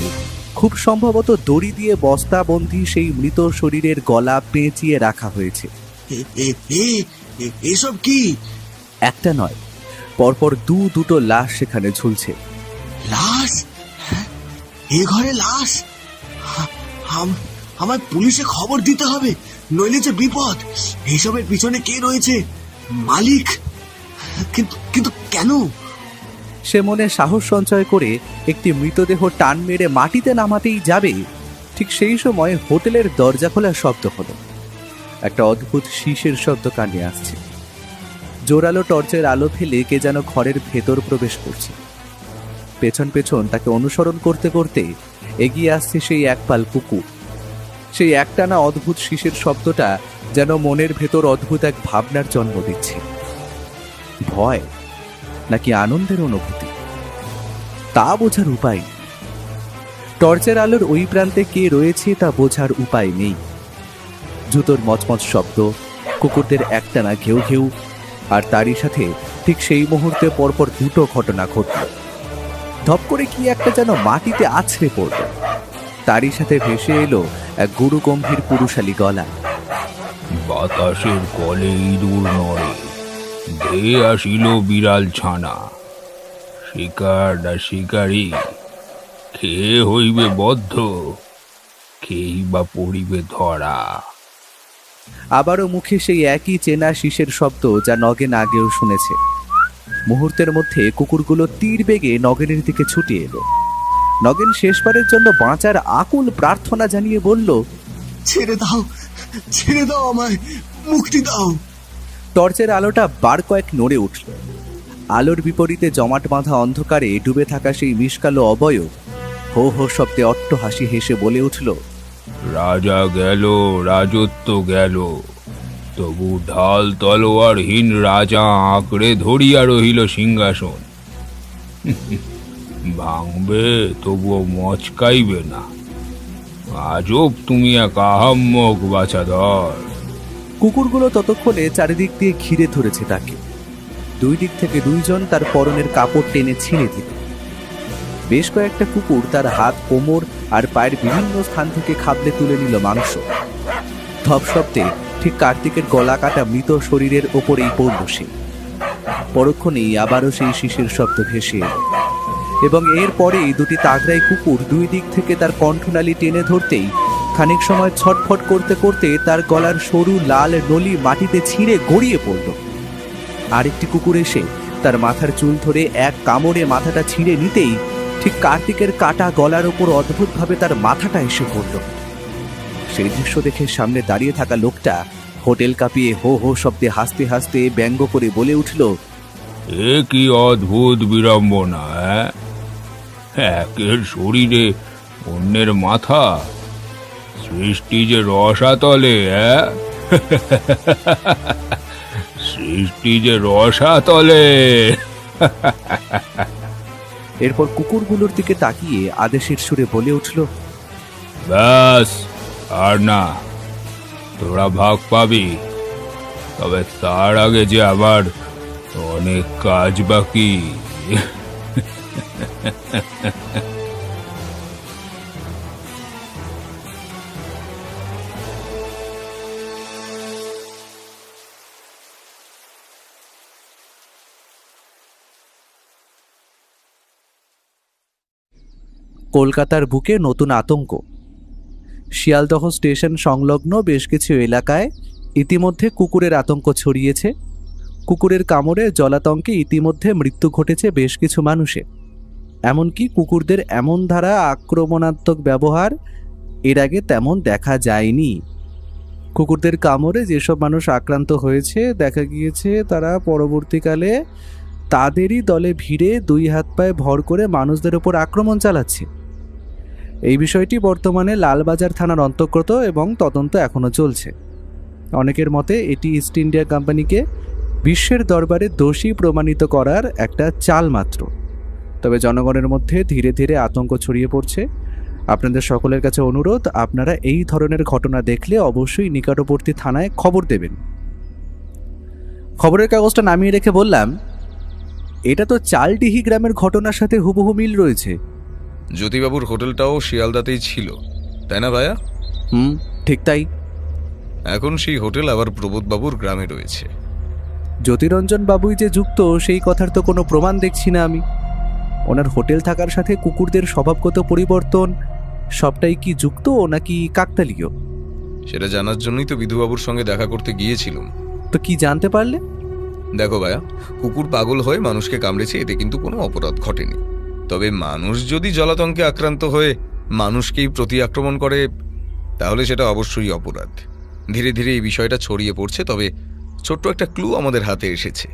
খুব সম্ভবত দড়ি দিয়ে বস্তাবন্দি সেই মৃত শরীরের গলা পেঁচিয়ে রাখা হয়েছে। এসব কি? একটা নয়, পরপর দুটো লাশ সেখানে ঝুলছে। লাশ? হ্যাঁ, এ ঘরে লাশ? আমার পুলিশে খবর দিতে হবে, নইলে যে বিপদ। এইসবের পিছনে কে রয়েছে? মালিক? কিন্তু কিন্তু কেন? সে মনে সাহস সঞ্চয় করে একটি মৃতদেহ টান মেরে মাটিতে নামাতেই যাবে, ঠিক সেই সময় হোটেলের দরজা খোলার শব্দ হলো। একটা অদ্ভুত শীষের শব্দ কানে আসছে। জোরালো টর্চের আলো ফেলে কে যেন ঘরের ভেতর প্রবেশ করছে। পেছন পেছন তাকে অনুসরণ করতে করতে এগিয়ে আসছে সেই একপাল কুকুর। সেই একটানা অদ্ভুত শীষের শব্দটা যেন মনের ভেতর অদ্ভুত এক ভাবনার জন্ম দিচ্ছে। ভয় নাকি আনন্দের অনুভূতি, তা বোঝার উপায় নেই। টর্চের আলোর ওই প্রান্তে কে রয়েছে তা বোঝার উপায় নেই। জুতোর মচমচ শব্দ, কুকুরদের একটানা ঘেউ ঘেউ, আর তারই সাথে ঠিক সেই মুহূর্তে পরপর দুটো ঘটনা ঘটল। ধপ করে কি একটা যেন মাটিতে আছড়ে পড়ল। তারই সাথে ভেসে এলো এক গুরু গম্ভীর পুরুষালী গলা। বাতাসের কলে ইঁদুর নড়ে, ধেয়ে আসিল বিড়াল ছানা। শিকার না শিকারী, খেয়ে হইবে বদ্ধ, খেয়েই বা পড়িবে ধরা। আবারও মুখে সেই একই চেনা শীষের শব্দ যা নগেন আগেও শুনেছে। মুহূর্তের মধ্যে কুকুরগুলো তীর বেগে নগেনের দিকে ছুটে এলো। নগেন শেষবারের জন্য বাঁচার আকুল প্রার্থনা জানিয়ে বলল, ছেড়ে দাও, ছেড়ে দাও আমায়, মুক্তি দাও। টর্চের আলোটা বার কয়েক নড়ে উঠল। আলোর বিপরীতে জমাট বাঁধা অন্ধকারে ডুবে থাকা সেই বিষকালো অবয়ব হো হো শব্দে অট্ট হাসি হেসে বলে উঠল, রাজা গেল, রাজত্ব গেল, তবু ঢাল তলোয়ারহীন রাজা আঁকড়ে ধরিয়া রহিল সিংহাসন। ভাঙবে তবুও মচকাইবে না। আজব তুমি এক আহাম্মক বাছাধর। কুকুরগুলো ততক্ষণে চারিদিক দিয়ে ঘিরে ধরেছে তাকে। দুই দিক থেকে দুইজন তার পরনের কাপড় টেনে ছিঁড়ে দিল। বেশ কয়েকটা কুকুর তার হাত, কোমর আর পায়ের বিভিন্ন স্থান থেকে খাবলে তুলে নিল মাংস। ধপ শব্দে ঠিক কার্তিকের গলা কাটা মৃত শরীরের ওপরেই পড়ল সে। পরক্ষণেই আবারও সেই শিশির শব্দ ভেসে এল, এবং এরপরেই দুটি তাগড়াই কুকুর দুই দিক থেকে তার কণ্ঠনালী টেনে ধরতেই খানিক সময় ছটফট করতে করতে তার গলার সরু লাল নলি মাটিতে ছিঁড়ে গড়িয়ে পড়ল। আরেকটি কুকুর এসে তার মাথার চুল ধরে এক কামড়ে মাথাটা ছিঁড়ে নিতেই ঠিক কার্তিকের কাটা গলার ওপর অদ্ভুতভাবে তার মাথাটা এসে পড়ল। সেই দৃশ্য দেখে সামনে দাঁড়িয়ে থাকা লোকটা হোটেল কাঁপিয়ে হো হো শব্দে হাসতে হাসতে ব্যঙ্গ করে বলে উঠল, এ কি অদ্ভুত বিড়ম্বনা! একের শরীরে অন্যের মাথা, সৃষ্টি যে রসাতলে। সৃষ্টি যে রসাতলে। এরপর কুকুরগুলোর দিকে তাকিয়ে আদেশের সুরে বলে উঠল, ব্যাস, আর না, তোরা ভাগ পাবি। তবে তার আগে যে আবার অনেক কাজ বাকি। কলকাতার বুকে নতুন আতঙ্ক। শিয়ালদহ স্টেশন সংলগ্ন বেশ কিছু এলাকায় ইতিমধ্যে কুকুরের আতঙ্ক ছড়িয়েছে। কুকুরের কামড়ে জলাতঙ্কে ইতিমধ্যে মৃত্যু ঘটেছে বেশ কিছু মানুষের। এমনকি কুকুরদের এমন ধারা আক্রমণাত্মক ব্যবহার এর আগে তেমন দেখা যায়নি। কুকুরদের কামড়ে যেসব মানুষ আক্রান্ত হয়েছে দেখা গিয়েছে তারা পরবর্তীকালে তাদেরই দলে ভিড়ে দুই হাত পায়ে ভর করে মানুষদের ওপর আক্রমণ চালাচ্ছে। এই বিষয়টি বর্তমানে লালবাজার থানার অন্তর্গত এবং তদন্ত এখনও চলছে। অনেকের মতে এটি ইস্ট ইন্ডিয়া কোম্পানিকে বিশ্বের দরবারে দোষী প্রমাণিত করার একটা চাল মাত্র। তবে জনগণের মধ্যে ধীরে ধীরে আতঙ্ক ছড়িয়ে পড়ছে। আপনাদের সকলের কাছে অনুরোধ, আপনারা এই ধরনের ঘটনা দেখলে অবশ্যই নিকটবর্তী থানায় খবর দেবেন। খবরের কাগজটা নামিয়ে রেখে বললাম, এটা তো চালডিহি গ্রামের ঘটনার সাথে হুবহু মিল রয়েছে। জ্যোতিবাবুর হোটেলটাও শিয়ালদাতেই ছিল, তাই না ভাইয়া? ঠিক তাই। এখন সেই হোটেল আবার প্রবোধবাবুর গ্রামে রয়েছে। জ্যোতিরঞ্জন বাবুই যে যুক্ত সেই কথার তো কোনো প্রমাণ দেখছি না আমি। ওনার হোটেল থাকার সাথে কুকুরদের স্বভাবগত পরিবর্তন সবটাই কি যুক্ত নাকি কাকতালীয়? সেটা জানার জন্যই তো বিধুবাবুর সঙ্গে দেখা করতে গিয়েছিলাম। তো কি জানতে পারলে? দেখো ভাইয়া, কুকুর পাগল হয়ে মানুষকে কামড়েছে, এতে কিন্তু কোনো অপরাধ ঘটেনি। তবে মানুষ যদি জলাতঙ্কে আক্রান্ত হয়ে মানুষকেই প্রতি আক্রমণ করে, তাহলে সেটা অবশ্যই অপরাধ। ধীরে ধীরে এই বিষয়টা ছড়িয়ে পড়ছে, তবে ছোট্ট একটা ক্লু আমাদের হাতে এসেছে।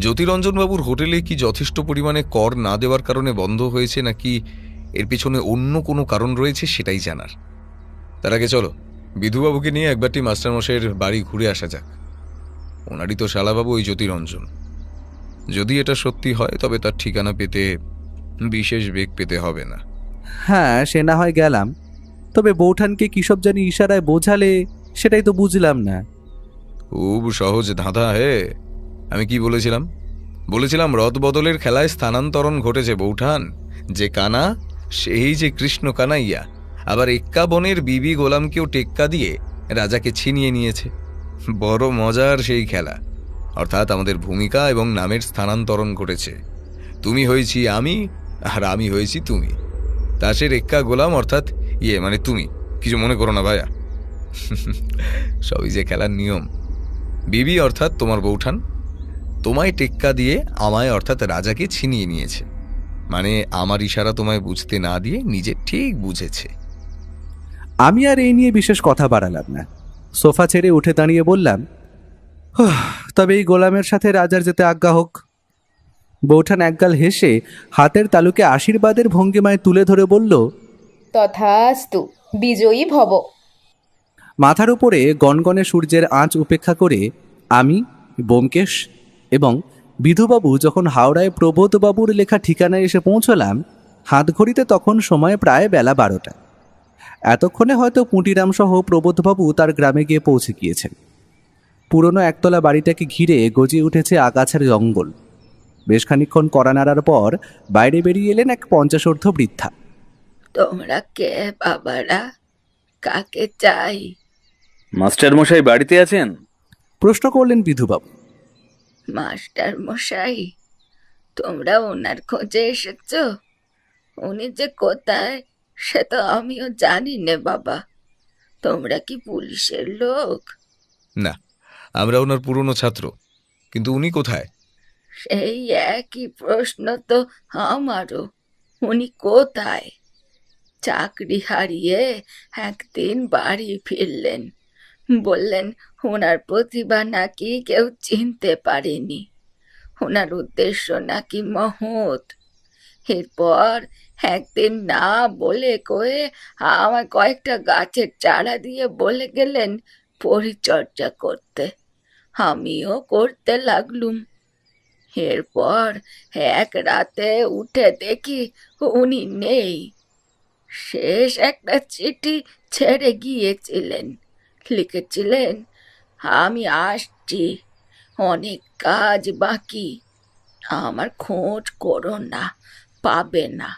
জ্যোতিরঞ্জনবাবুর হোটেলে কি যথেষ্ট পরিমাণে কর না দেওয়ার কারণে বন্ধ হয়েছে, নাকি এর পিছনে অন্য কোনো কারণ রয়েছে সেটাই জানার। তার আগে চলো বিধুবাবুকে নিয়ে একবারটি মাস্টারমশাইয়ের বাড়ি ঘুরে আসা যাক। ওনারই তো শালাবাবু ওই জ্যোতিরঞ্জন। যদি এটা সত্যি হয় তবে তার ঠিকানা পেতে বিশেষ বেগ পেতে হবে না। হ্যাঁ, সে না হয় গেলাম, তবে বৌঠানকে কিসব জানি ইশারায় বোঝালে সেটাই তো বুঝলাম না। খুব সহজ ধাঁধা হে। আমি কি বলেছিলাম রদ বদলের খেলায় স্থানান্তরণ ঘটেছে বৌঠান। যে কানা সেই যে কৃষ্ণ কানাইয়া, আবার এক্কা বনের বিবি গোলামকেও টেক্কা দিয়ে রাজাকে ছিনিয়ে নিয়েছে। বড় মজার সেই খেলা, অর্থাৎ আমাদের ভূমিকা এবং নামের স্থানান্তরণ ঘটেছে। তুমি হয়েছি আমি, আর আমি হয়েছি তুমি। তাসের এক্কা গোলাম অর্থাৎ মানে তুমি। কিছু মনে করো না ভাইয়া, সবই যে খেলার নিয়ম। বিবি অর্থাৎ তোমার বৌঠান তোমায় টেক্কা দিয়ে আমায় অর্থাৎ রাজাকে ছিনিয়ে নিয়েছে। মানে আমার ইশারা তোমায় বুঝতে না দিয়ে নিজে ঠিক বুঝেছে। আমি আর এই নিয়ে বিশেষ কথা বাড়ালাম না। সোফা ছেড়ে উঠে দাঁড়িয়ে বললাম, তবে এই গোলামের সাথে রাজার যেতে আজ্ঞা হোক। বৌঠান একগাল হেসে হাতের তালুকে আশীর্বাদের ভঙ্গিমায় তুলে ধরে বলল, তথাস্তু, বিজয়ী ভব। মাথার উপরে গনগনে সূর্যের আঁচ উপেক্ষা করে আমি, ব্যোমকেশ এবং বিধুবাবু যখন হাওড়ায় প্রবোধবাবুর লেখা ঠিকানায় এসে পৌঁছলাম, হাতঘড়িতে তখন সময় প্রায় বেলা 12টা। এতক্ষণে হয়তো পুঁটিরাম সহ প্রবোধবাবু তার গ্রামে গিয়ে পৌঁছে গিয়েছেন। পুরনো একতলা বাড়িটাকে ঘিরে গজিয়ে উঠেছে আগাছার জঙ্গল। বেশ খানিকক্ষণ কড়া নাড়ার পর বাইরে বেরিয়ে এলেন এক 50 বৃদ্ধা। তোমরা কে বাবারা? কাকে চাই? মাস্টার মশাই বাড়িতে আছেন? প্রশ্ন করলেন বিধুবাবু। মাস্টার মশাই? তোমরা ওনার খোঁজে এসেছ? উনি যে কোথায় সে তো আমিও জানি নে বাবা। তোমরা কি পুলিশের লোক? না, আমরা ওনার পুরনো ছাত্র, কিন্তু উনি কোথায়? সেই একই প্রশ্ন তো আমারও। উনি কোথায়? চাকরি হারিয়ে একদিন বাড়ি ফিরলেন, বললেন ওনার প্রতিভা নাকি কেউ চিনতে পারেনি, ওনার উদ্দেশ্য নাকি মহৎ। এরপর একদিন না বলে কয়ে আমার কয়েকটা গাছের চারা দিয়ে বলে গেলেন পরিচর্যা করতে। আমিও করতে লাগলুম। এরপর এক রাতে উঠে দেখি উনি নেই। শেষ একটা চিঠি ছেড়ে গিয়েছিলেন, লিখেছিলেন আমি আসছি, অনেক কাজ বাকি, আমার খোঁজ করো না, পাবে না।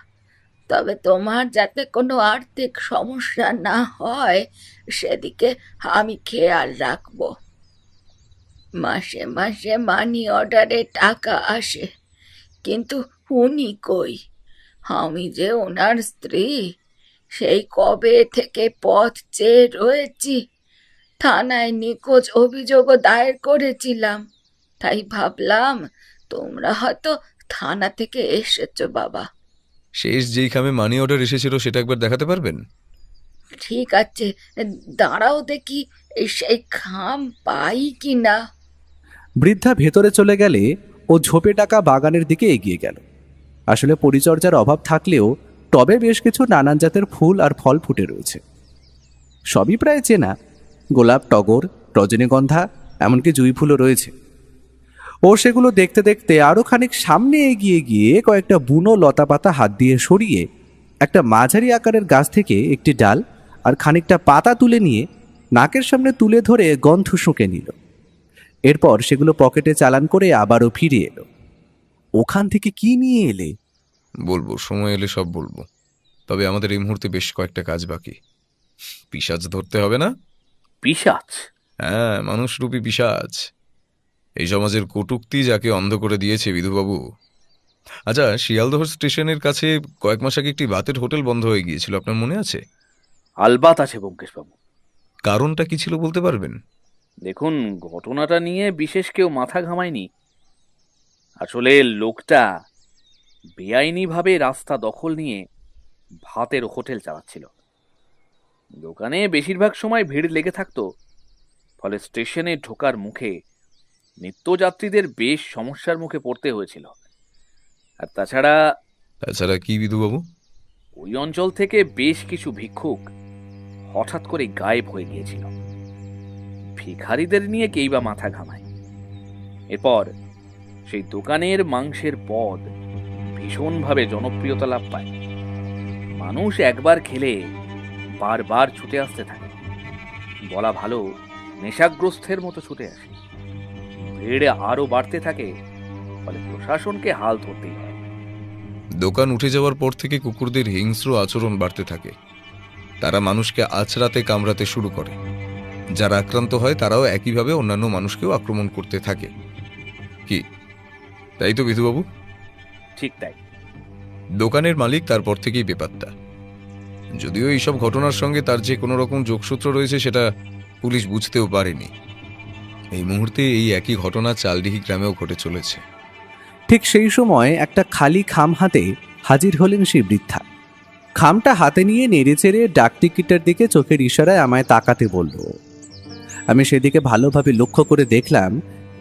তবে তোমার যাতে কোনো আর্থিক সমস্যা না হয় সেদিকে আমি খেয়াল রাখবো। মাসে মাসে মানি অর্ডারে টাকা আসে, কিন্তু উনি কই? আমি যে ওনার স্ত্রী, সেই কবে থেকে পথ চেয়ে রয়েছি। থানায় নিখোঁজ অভিযোগও দায়ের করেছিলাম। তাই ভাবলাম তোমরা হয়তো থানা থেকে এসেছো বাবা। শেষ যেই খামে মানি অর্ডার এসেছিল সেটা একবার দেখাতে পারবেন? ঠিক আছে, দাঁড়াও দেখি সেই খাম পাই কি না। বৃদ্ধা ভেতরে চলে গেলে ও ঝোপে ডাকা বাগানের দিকে এগিয়ে গেল। আসলে পরিচর্যার অভাব থাকলেও টবে বেশ কিছু নানান জাতের ফুল আর ফল ফুটে রয়েছে। সবই প্রায় চেনা, গোলাপ, টগর, রজনীগন্ধা, এমনকি জুঁই ফুলও রয়েছে। ও সেগুলো দেখতে দেখতে আরও খানিক সামনে এগিয়ে গিয়ে কয়েকটা বুনো লতাপাতা হাত দিয়ে সরিয়ে একটা মাঝারি আকারের গাছ থেকে একটি ডাল আর খানিকটা পাতা তুলে নিয়ে নাকের সামনে তুলে ধরে গন্ধ শুঁকে নিল। এরপর সেগুলো পকেটে চালান করে আবারও ফিরে এলো। ওখান থেকে কি নিয়ে এলে? বলবো, সময় এলে সব বলবো। তবে আমাদের এই মুহূর্তে বেশ কয়েকটা কাজ বাকি। পিশাচ ধরতে হবে না? পিশাচ? হ্যাঁ, মানুষরূপী পিশাচ। এই সমাজের কটূক্তি যাকে অন্ধ করে দিয়েছে বিধুবাবু। আচ্ছা, শিয়ালদহ স্টেশনের কাছে কয়েক মাস আগে একটি ভাতের হোটেল বন্ধ হয়ে গিয়েছিল, আপনার মনে আছে? আলবাত আছে ব্যোমকেশবাবু। কারণটা কি ছিল বলতে পারবেন? দেখুন, ঘটনাটা নিয়ে বিশেষ কেউ মাথা ঘামায়নি। আসলে লোকটা বেআইনিভাবে রাস্তা দখল নিয়ে ভাতের হোটেল চালাচ্ছিল। দোকানে বেশিরভাগ সময় ভিড় লেগে থাকতো, ফলে স্টেশনে ঢোকার মুখে নিত্যযাত্রীদের বেশ সমস্যার মুখে পড়তে হয়েছিল। আর তাছাড়া কি বিধুবাবু? ওই অঞ্চল থেকে বেশ কিছু ভিক্ষুক হঠাৎ করে গায়েব হয়ে গিয়েছিল। ভিখারিদের নিয়ে কেই বা মাথা ঘামায়। এরপর সেই দোকানের মাংসের পদ ভীষণভাবে জনপ্রিয়তা লাভ পায়। মানুষ একবার খেলে বারবার ছুটে আসতে থাকে। বলা ভালো, নেশাগ্রস্তের মতো ছুটে আসে। ভিড়ে আরো বাড়তে থাকে, ফলে প্রশাসনকে হাল ধরতেই হয়। দোকান উঠে যাওয়ার পর থেকে কুকুরদের হিংস্র আচরণ বাড়তে থাকে। তারা মানুষকে আছড়াতে কামড়াতে শুরু করে। যারা আক্রান্ত হয় তারাও একইভাবে অন্যান্য মানুষকেও আক্রমণ করতে থাকে। কি তাই তো বিধুবাবু? ঠিক তাই। দোকানের মালিক তারপর থেকেই বেপাত্তা। যদিও এইসব ঘটনার সঙ্গে তার যে কোনো রকম যোগসূত্র রয়েছে সেটা পুলিশ বুঝতেও পারেনি। এই মুহূর্তে এই একই ঘটনা চালডিহি গ্রামেও ঘটে চলেছে। ঠিক সেই সময় একটা খালি খাম হাতে হাজির হলেন সেই বৃদ্ধা। খামটা হাতে নিয়ে নেড়েচেড়ে ডাক টিকিটের দিকে চোখের ইশারায় আমায় তাকাতে বলল। আমি সেদিকে ভালোভাবে লক্ষ্য করে দেখলাম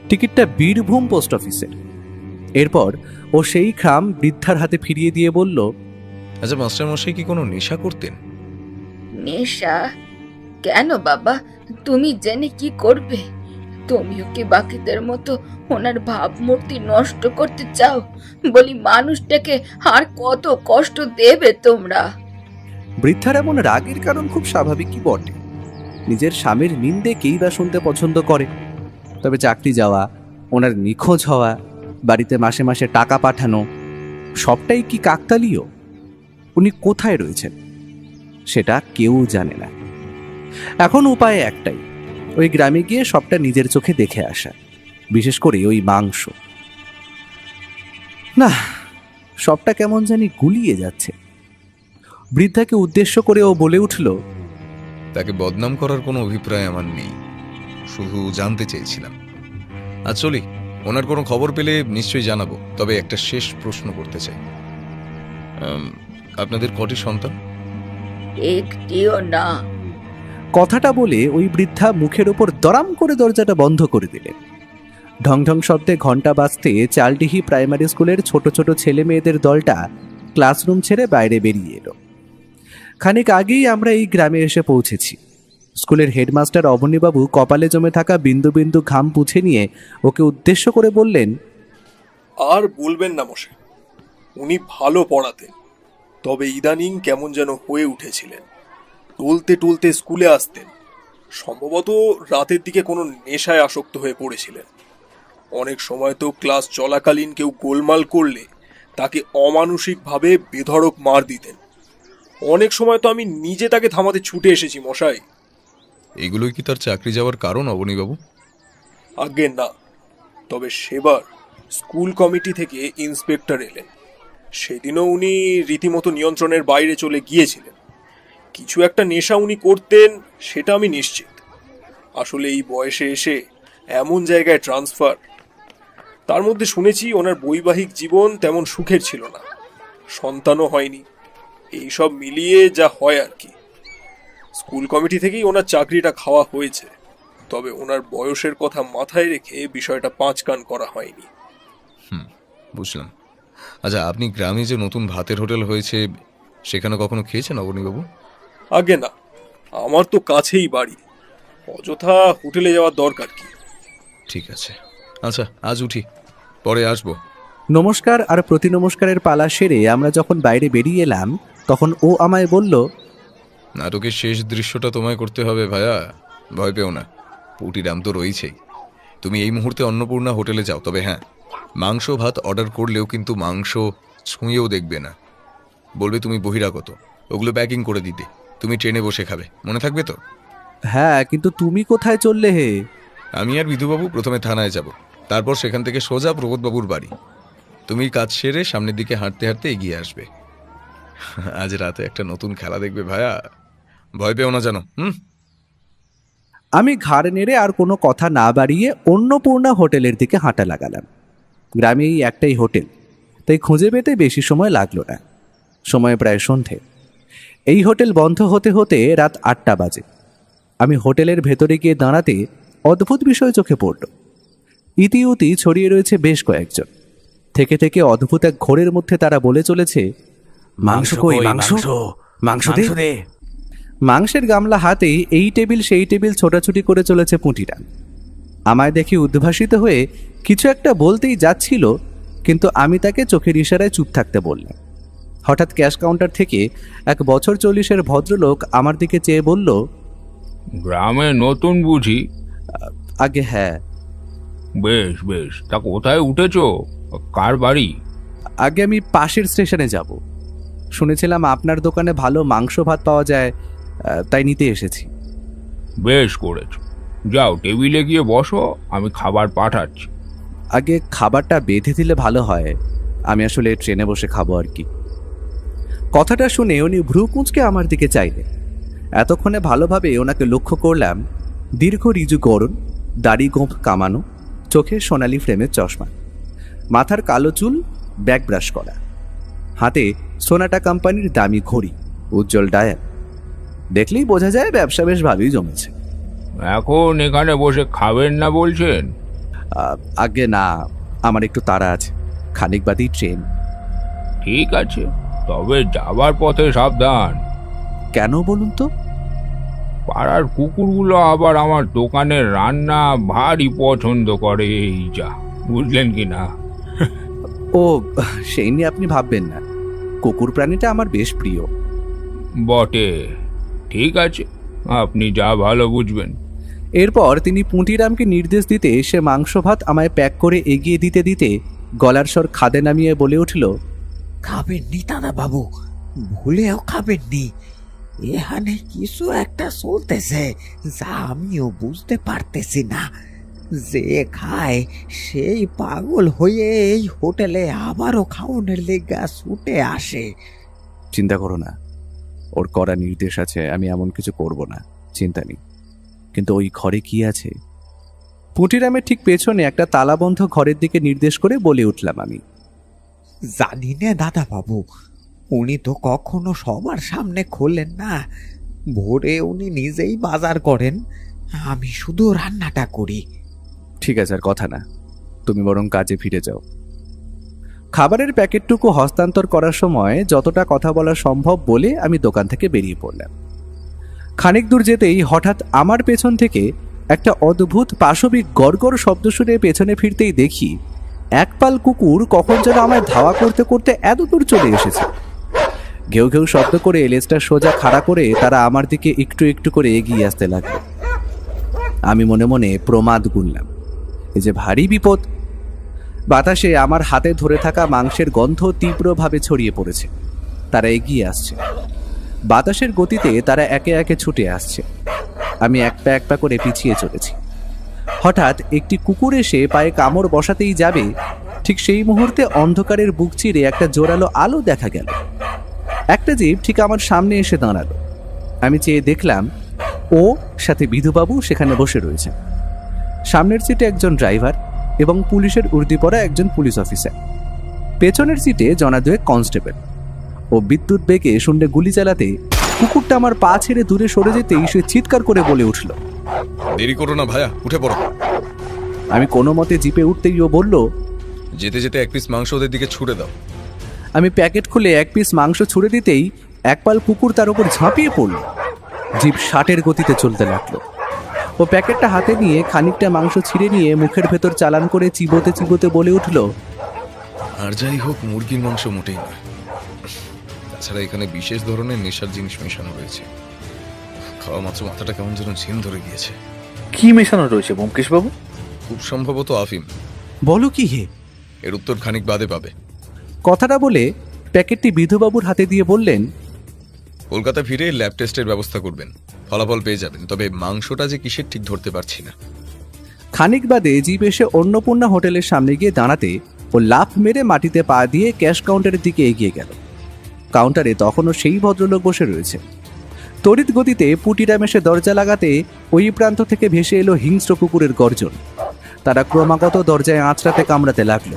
টিকিটটা বীরভূম পোস্ট অফিসের। এরপর ও সেই খাম বৃদ্ধার হাতে ফিরিয়ে দিয়ে বলল, আচ্ছা, মাস্টারমশাই কি কোনো নেশা করতেন? নেশা? কেন বাবা, তুমি জেনে কি করবে? তুমিও কি বাকিদের মতো ওনার ভাবমূর্তি নষ্ট করতে চাও? বলি, মানুষটাকে আর কত কষ্ট দেবে তোমরা? বৃদ্ধার এমন রাগের কারণ খুব স্বাভাবিকই বটে। নিজের স্বামীর নিন্দে কেই বা শুনতে পছন্দ করে। তবে চাকরি যাওয়া, ওনার নিখোঁজ হওয়া, বাড়িতে মাসে মাসে টাকা পাঠানো, সবটাই কি কাকতালীয়? উনি কোথায় রয়েছেন সেটা কেউ জানে না। এখন উপায় একটাই, ওই গ্রামে গিয়ে সবটা নিজের চোখে দেখে আসা, বিশেষ করে ওই মাংস। না, সবটা কেমন জানি গুলিয়ে যাচ্ছে। বৃদ্ধাকে উদ্দেশ্য করে ও বলে উঠল, তাকে বদনাম করার কোনো অভিপ্রায় আমার নেই, শুধু জানতে চেয়েছিলাম। আজ চলি, ওনার কোনো খবর পেলে নিশ্চয়ই জানাবো। তবে একটা শেষ প্রশ্ন করতে চাই, আপনাদের কটি সন্তান? একটিও না। কথাটা বলে ওই বৃদ্ধা মুখের ওপর দরাম করে দরজাটা বন্ধ করে দিলেন। ঢং ঢং শব্দে ঘন্টা বাজতে চালডিহি প্রাইমারি স্কুলের ছোট ছোট ছেলে মেয়েদের দলটা ক্লাসরুম ছেড়ে বাইরে বেরিয়ে এলো। খানিক আগেই আমরা এই গ্রামে এসে পৌঁছেছি। স্কুলের হেডমাস্টার অবনীবাবু কপালে জমে থাকা বিন্দু বিন্দু ঘাম পুছে নিয়ে ওকে উদ্দেশ্য করে বললেন, আর বলবেন না মশাই, উনি ভালো পড়াতেন, তবে ইদানিং কেমন যেন হয়ে উঠেছিলেন। টলতে টলতে স্কুলে আসতেন। সম্ভবত রাতের দিকে কোনো নেশায় আসক্ত হয়ে পড়েছিলেন। অনেক সময় তো ক্লাস চলাকালীন কেউ গোলমাল করলে তাকে অমানসিকভাবে বেধড়ক মার দিতেন। অনেক সময় তো আমি নিজে তাকে থামাতে ছুটে এসেছি মশাই। এগুলোই কি তার চাকরি যাওয়ার কারণ অবনীবাবু? আজ্ঞে না, তবে সেবার স্কুল কমিটি থেকে ইন্সপেক্টর এলেন। সেদিনও উনি রীতিমতো নিয়ন্ত্রণের বাইরে চলে গিয়েছিলেন। কিছু একটা নেশা উনি করতেন, সেটা আমি নিশ্চিত। আসলে এই বয়সে এসে এমন জায়গায় ট্রান্সফার। তার মধ্যে শুনেছি ওনার বৈবাহিক জীবন তেমন সুখের ছিল না, সন্তানও হয়নি। এই সব মিলিয়ে যা হয় আর কি। স্কুল কমিটি থেকেই ওনার চাকরিটা খাওয়া হয়েছে, তবে ওনার বয়সের কথা মাথায় রেখে বিষয়টা পাঁচ কান করা হয়নি। বুঝলাম। আচ্ছা, আপনি গ্রামে যে নতুন ভাতের হোটেল হয়েছে সেখানে কখনো খেয়েছেন অবনীবাবু? আগে না, আমার তো কাছেই বাড়ি, অযথা হোটেলে যাওয়ার দরকার কি। ঠিক আছে, আচ্ছা আজ উঠি, পরে আসবো। নমস্কার আর প্রতি নমস্কারের পালা সেরে আমরা যখন বাইরে বেরিয়ে এলাম তখন ও আমায় বলল, নাটকের শেষ দৃশ্যটা তোমায় করতে হবে ভাইয়া, ভয় পেও না, পুটিরাম তো রয়েছেই। তুমি এই মুহূর্তে অন্নপূর্ণা হোটেলে যাও, তবে হ্যাঁ, মাংস ভাত অর্ডার করলেও কিন্তু মাংস ছুঁয়েও দেখবে না। বলবে তুমি বহিরাগত, ওগুলো প্যাকিং করে দিতে। তুমি ট্রেনে বসে খাবে, মনে থাকবে তো? হ্যাঁ, কিন্তু তুমি কোথায় চললে হে? আমি আর বিধুবাবু প্রথমে থানায় যাব, তারপর সেখান থেকে সোজা প্রবোধবাবুর বাড়ি। তুমি কাজ সেরে সামনের দিকে হাঁটতে হাঁটতে এগিয়ে আসবে। আজ রাতে একটা নতুন খেলা দেখবে ভায়া, ভয় পেও না জানো। আমি ঘাড় নেড়ে আর কোনো কথা না বাড়িয়ে অন্নপূর্ণা হোটেলের দিকে হাঁটা লাগালাম। গ্রামে এই একটাই হোটেল, তাই খুঁজে পেতে বেশি সময় লাগলো না। সময় প্রায় সন্ধে। এই হোটেল বন্ধ হতে হতে রাত 8টা বাজে। আমি হোটেলের ভেতরে গিয়ে দাঁড়াতে অদ্ভুত বিষয় চোখে পড়ল। ইতিউতি ছড়িয়ে রয়েছে বেশ কয়েকজন। থেকে থেকে অদ্ভুত এক ঘোরের মধ্যে তারা বলে চলেছে, মাংস কই, মাংস, মাংস দে। মাংসের গামলা হাতেই এই টেবিল সেই টেবিল ছোটাছুটি করে চলেছে পুঁটিরা। আমায় দেখে উদ্ভাসিত হয়ে কিছু একটা বলতেই যাচ্ছিল, কিন্তু আমি তাকে চোখের ইশারায় চুপ থাকতে বললাম। হঠাৎ ক্যাশ কাউন্টার থেকে এক বছর 40-এর ভদ্রলোক আমার দিকে চেয়ে বলল, গ্রামে নতুন বুঝি? আগে হ্যাঁ। বেশ বেশ, তা কোথায় উঠেছো? কার বাড়ি? আগে আমি পাশের স্টেশনে যাব। শুনেছিলাম আপনার দোকানে ভালো মাংস ভাত পাওয়া যায়, তাই নিতে এসেছি। বেশ করেছো, যাও টেবিলে গিয়ে বসো, আমি খাবার পাঠাচ্ছি। আগে খাবারটা বেঁধে দিলে ভালো হয়, আমি আসলে ট্রেনে বসে খাবো আর কি। কথাটা শুনে উনি ভ্রু কুঁচকে আমার দিকে চাইলেন। এতক্ষণে ভালোভাবে ওনাকে লক্ষ্য করলাম। দীর্ঘ রিজু গড়ন, দাড়ি গোঁফ কামানো, চোখে সোনালি ফ্রেমের চশমা, মাথার কালো চুল ব্যাক ব্রাশ করা, হাতে সোনাটা কোম্পানির দামি ঘড়ি, উজ্জ্বল ডায়াল। দেখলেই বোঝা যায় ব্যবসা বেশ ভালোই জমেছে। এখন এখানে বসে খাবেন না বলছেন? আগে না, আমার একটু তাড়া আছে, খানিক বাদেই ট্রেন। ঠিক আছে, তবে যাবার পথে সাবধান। কেন বলুন তো? পাড়ার কুকুরগুলো আবার আমার দোকানের রান্না ভারী পছন্দ করে, এই যা, বুঝলেন কি না? ও, সেই নিয়ে আপনি ভাববেন না, কুকুর প্রাণীটা আমার বেশ প্রিয়। বটে, ঠিক আছে, আপনি যা ভালো বুঝবেন। এরপর তিনি পুঁটিরামকে নির্দেশ দিতে সে মাংস ভাত আমায় প্যাক করে এগিয়ে দিতে দিতে গলার স্বর খাদে নামিয়ে বলে উঠল, খাবেন নি দাদা বাবু, ভুলেও খাবেন নি। এখানে কিছু একটা চলতেছে যা আমিও বুঝতে পারতেছি না। যে খায় সেই পাগল হয়ে এই হোটেলে আবারও খাওয়ানোর লেগা ছুটে আসে। চিন্তা করো না, ওর করা নির্দেশ আছে, আমি এমন কিছু করব না, চিন্তা নেই। কিন্তু ওই ঘরে কি আছে? পুঁটিরামের ঠিক পেছনে একটা তালাবন্ধ ঘরের দিকে নির্দেশ করে বলে উঠলাম আমি। জানি না দাদা বাবু, উনি তো কখনো সবার সামনে খোলেন না। ভোরে উনি নিজেই বাজার করেন, আমি শুধু রান্নাটা করি। ঠিক আছে, আর কথা না, তুমি বরং কাজে ফিরে যাও। খাবারের প্যাকেটটুকু হস্তান্তর করার সময় যতটা কথা বলা সম্ভব বলে আমি দোকান থেকে বেরিয়ে পড়লাম। খানিক দূর যেতেই হঠাৎ আমার পেছন থেকে একটা অদ্ভুত পাশবিক গড়গড় শব্দ শুনে পেছনে ফিরতেই দেখি এক পাল কুকুর কখন যেন আমায় ধাওয়া করতে করতে এত দূর চলে এসেছে। ঘেউ ঘেউ শব্দ করে লেজটা সোজা খাড়া করে তারা আমার দিকে একটু একটু করে এগিয়ে আসতে লাগলো। আমি মনে মনে প্রমাদ গুনলাম, এই যে ভারী বিপদ। বাতাসে আমার হাতে ধরে থাকা মাংসের গন্ধ তীব্রভাবে ছড়িয়ে পড়েছে। তারা এগিয়ে আসছে, বাতাসের গতিতে তারা একে একে ছুটে আসছে। আমি এক পা করে পিছিয়ে চলেছি। হঠাৎ একটি কুকুর এসে পায়ে কামড় বসাতেই যাবে, ঠিক সেই মুহূর্তে অন্ধকারের বুক চিরে একটা জোরালো আলো দেখা গেল। একটা জিপ ঠিক আমার সামনে এসে দাঁড়ালো। আমি চেয়ে দেখলাম ও সাথে বিধুবাবু সেখানে বসে রয়েছে। সামনের সিটে একজন ড্রাইভার এবং পুলিশের উর্দি পরা একজন পুলিশ অফিসার, পেছনের সিটে জনা দুয়েক কনস্টেবল। ও বিদ্যুৎ বেগে শুন্ডে গুলি চালাতে কুকুরটা আমার পা ছেড়ে দূরে সরে যেতেই সে চিৎকার করে বলে উঠল, দেরি করো না ভাইয়া, উঠে পড়ো। আমি কোনো মতে জিপে উঠতেই ও বলল, যেতে যেতে এক পিস মাংস ওদের দিকে ছুড়ে দাও। আমি প্যাকেট খুলে এক পিস মাংস ছুড়ে দিতেই এক পাল কুকুর তার উপর ঝাঁপিয়ে পড়ল। জিপ 60-এর গতিতে চলতে লাগলো। ও প্যাকেটটা হাতে নিয়ে খানিকটা মাংস ছিঁড়ে নিয়ে মুখের ভেতর চালান করে চিবোতে চিবোতে বলে উঠল, আর যাই হোক, মুরগির মাংস মোটেই নয়। তাছাড়া এখানে বিশেষ ধরনের নেশার জিনিস মেশানো রয়েছে। খাওয়া মাত্র মাথাটা কেমন যেন ঝিম ধরে গিয়েছে। কি মেশানো রয়েছে ব্যোমকেশ বাবু? খুব সম্ভবত আফিম। বলো কি হে? এর উত্তর খানিক বাদে পাবে। কথাটা বলে প্যাকেটটি বিধুবাবুর হাতে দিয়ে বললেন, কলকাতা ফিরে ল্যাব টেস্টের ব্যবস্থা করবেন, ফলাফল পেয়ে যাবেন। তবে মাংসটা যে কিসের ঠিক ধরতে পারছি না। খানিক বাদে জিপ এসে অন্নপূর্ণা হোটেলের সামনে গিয়ে দাঁড়াতে ও লাফ মেরে মাটিতে পা দিয়ে ক্যাশ কাউন্টারের দিকে এগিয়ে গেল। কাউন্টারে তখনও সেই ভদ্রলোক বসে রয়েছে। তড়িৎ গতিতে পুটিরাম এসে দরজা লাগাতে ওই প্রান্ত থেকে ভেসে এলো হিংস্র কুকুরের গর্জন। তারা ক্রমাগত দরজায় আঁচড়াতে কামড়াতে লাগলো।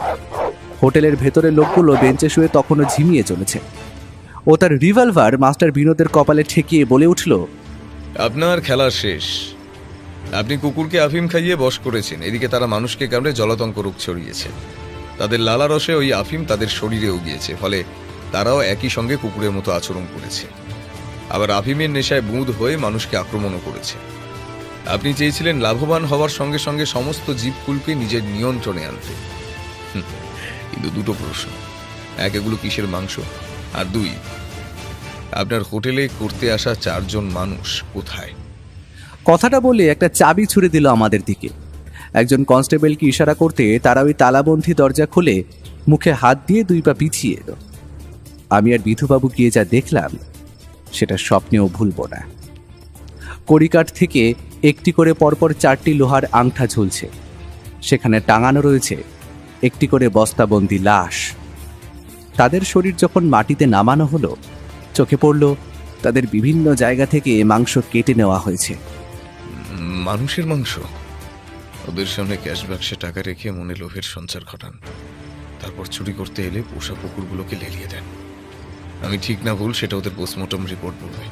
হোটেলের ভেতরের লোকগুলো বেঞ্চে শুয়ে তখনও ঝিমিয়ে চলেছে। ও তার রিভলভার মাস্টার বিনোদের কপালে ঠেকিয়ে বলে উঠল, আপনার খেলা শেষ। আপনি কুকুরকে আফিম খাইয়ে বশ করেছেন, এদিকে তারা মানুষকে কামড়ে জলাতঙ্ক রোগ ছড়িয়েছে। তাদের লালা রসে ওই আফিম তাদের শরীরেও গিয়েছে, ফলে তারাও একই সঙ্গে কুকুরের মতো আচরণ করেছে। আবার আফিমের নেশায় বুঁদ হয়ে মানুষকে আক্রমণও করেছে। আপনি চেয়েছিলেন লাভবান হওয়ার সঙ্গে সঙ্গে সমস্ত জীবকুলকে নিজের নিয়ন্ত্রণে আনতে। কিন্তু দুটো প্রশ্ন, এক, এগুলো কিসের মাংস? আর দুই, আপনার হোটেলে করতে আসা 4 জন মানুষ কোথায়? কথাটা বলে একটা চাবি ছুড়ে দিল আমাদের দিকে। একজন কনস্টেবলকে ইশারা করতে তারা ওই তালাবন্ধী দরজা খুলে মুখে হাত দিয়ে 2 পা পিছিয়ে এলো। আমি আর বিধুবাবু গিয়ে যা দেখলাম সেটা স্বপ্নেও ভুলব না। কড়িকাঠ থেকে একটি করে পরপর 4টি লোহার আংঠা ঝুলছে। সেখানে টাঙানো রয়েছে একটি করে বস্তাবন্দি লাশ। তাদের শরীর যখন মাটিতে নামানো হলো, চোখে পড়ল তাদের বিভিন্ন জায়গা থেকে মাংস কেটে নেওয়া হয়েছে। মানুষের মাংস? ওদের সামনে ক্যাশ বাক্সে টাকা রেখে মনে লোভের সঞ্চার ঘটান, তারপর চুরি করতে এলে পোষা কুকুরগুলোকে লেলিয়ে দেন। আমি ঠিক না ভুল সেটা ওদের পোস্টমর্টম রিপোর্ট বলবে।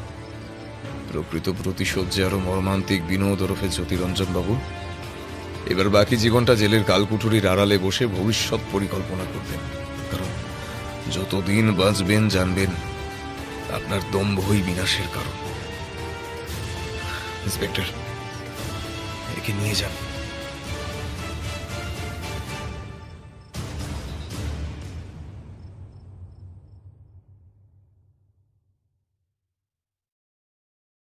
প্রকৃত প্রতিশোধ যে আরো মর্মান্তিক বিনোদ ওরফে জ্যোতিরঞ্জন বাবু এবার বাকি জীবনটা জেলের কালকুঠুরির আড়ালে বসে ভবিষ্যৎ পরিকল্পনা করবেন। কারণ যতদিন বাঁচবেন জানবেন আপনার দম্ভই বিনাশের কারণ। ইন্সপেক্টর, একে নিয়ে যান।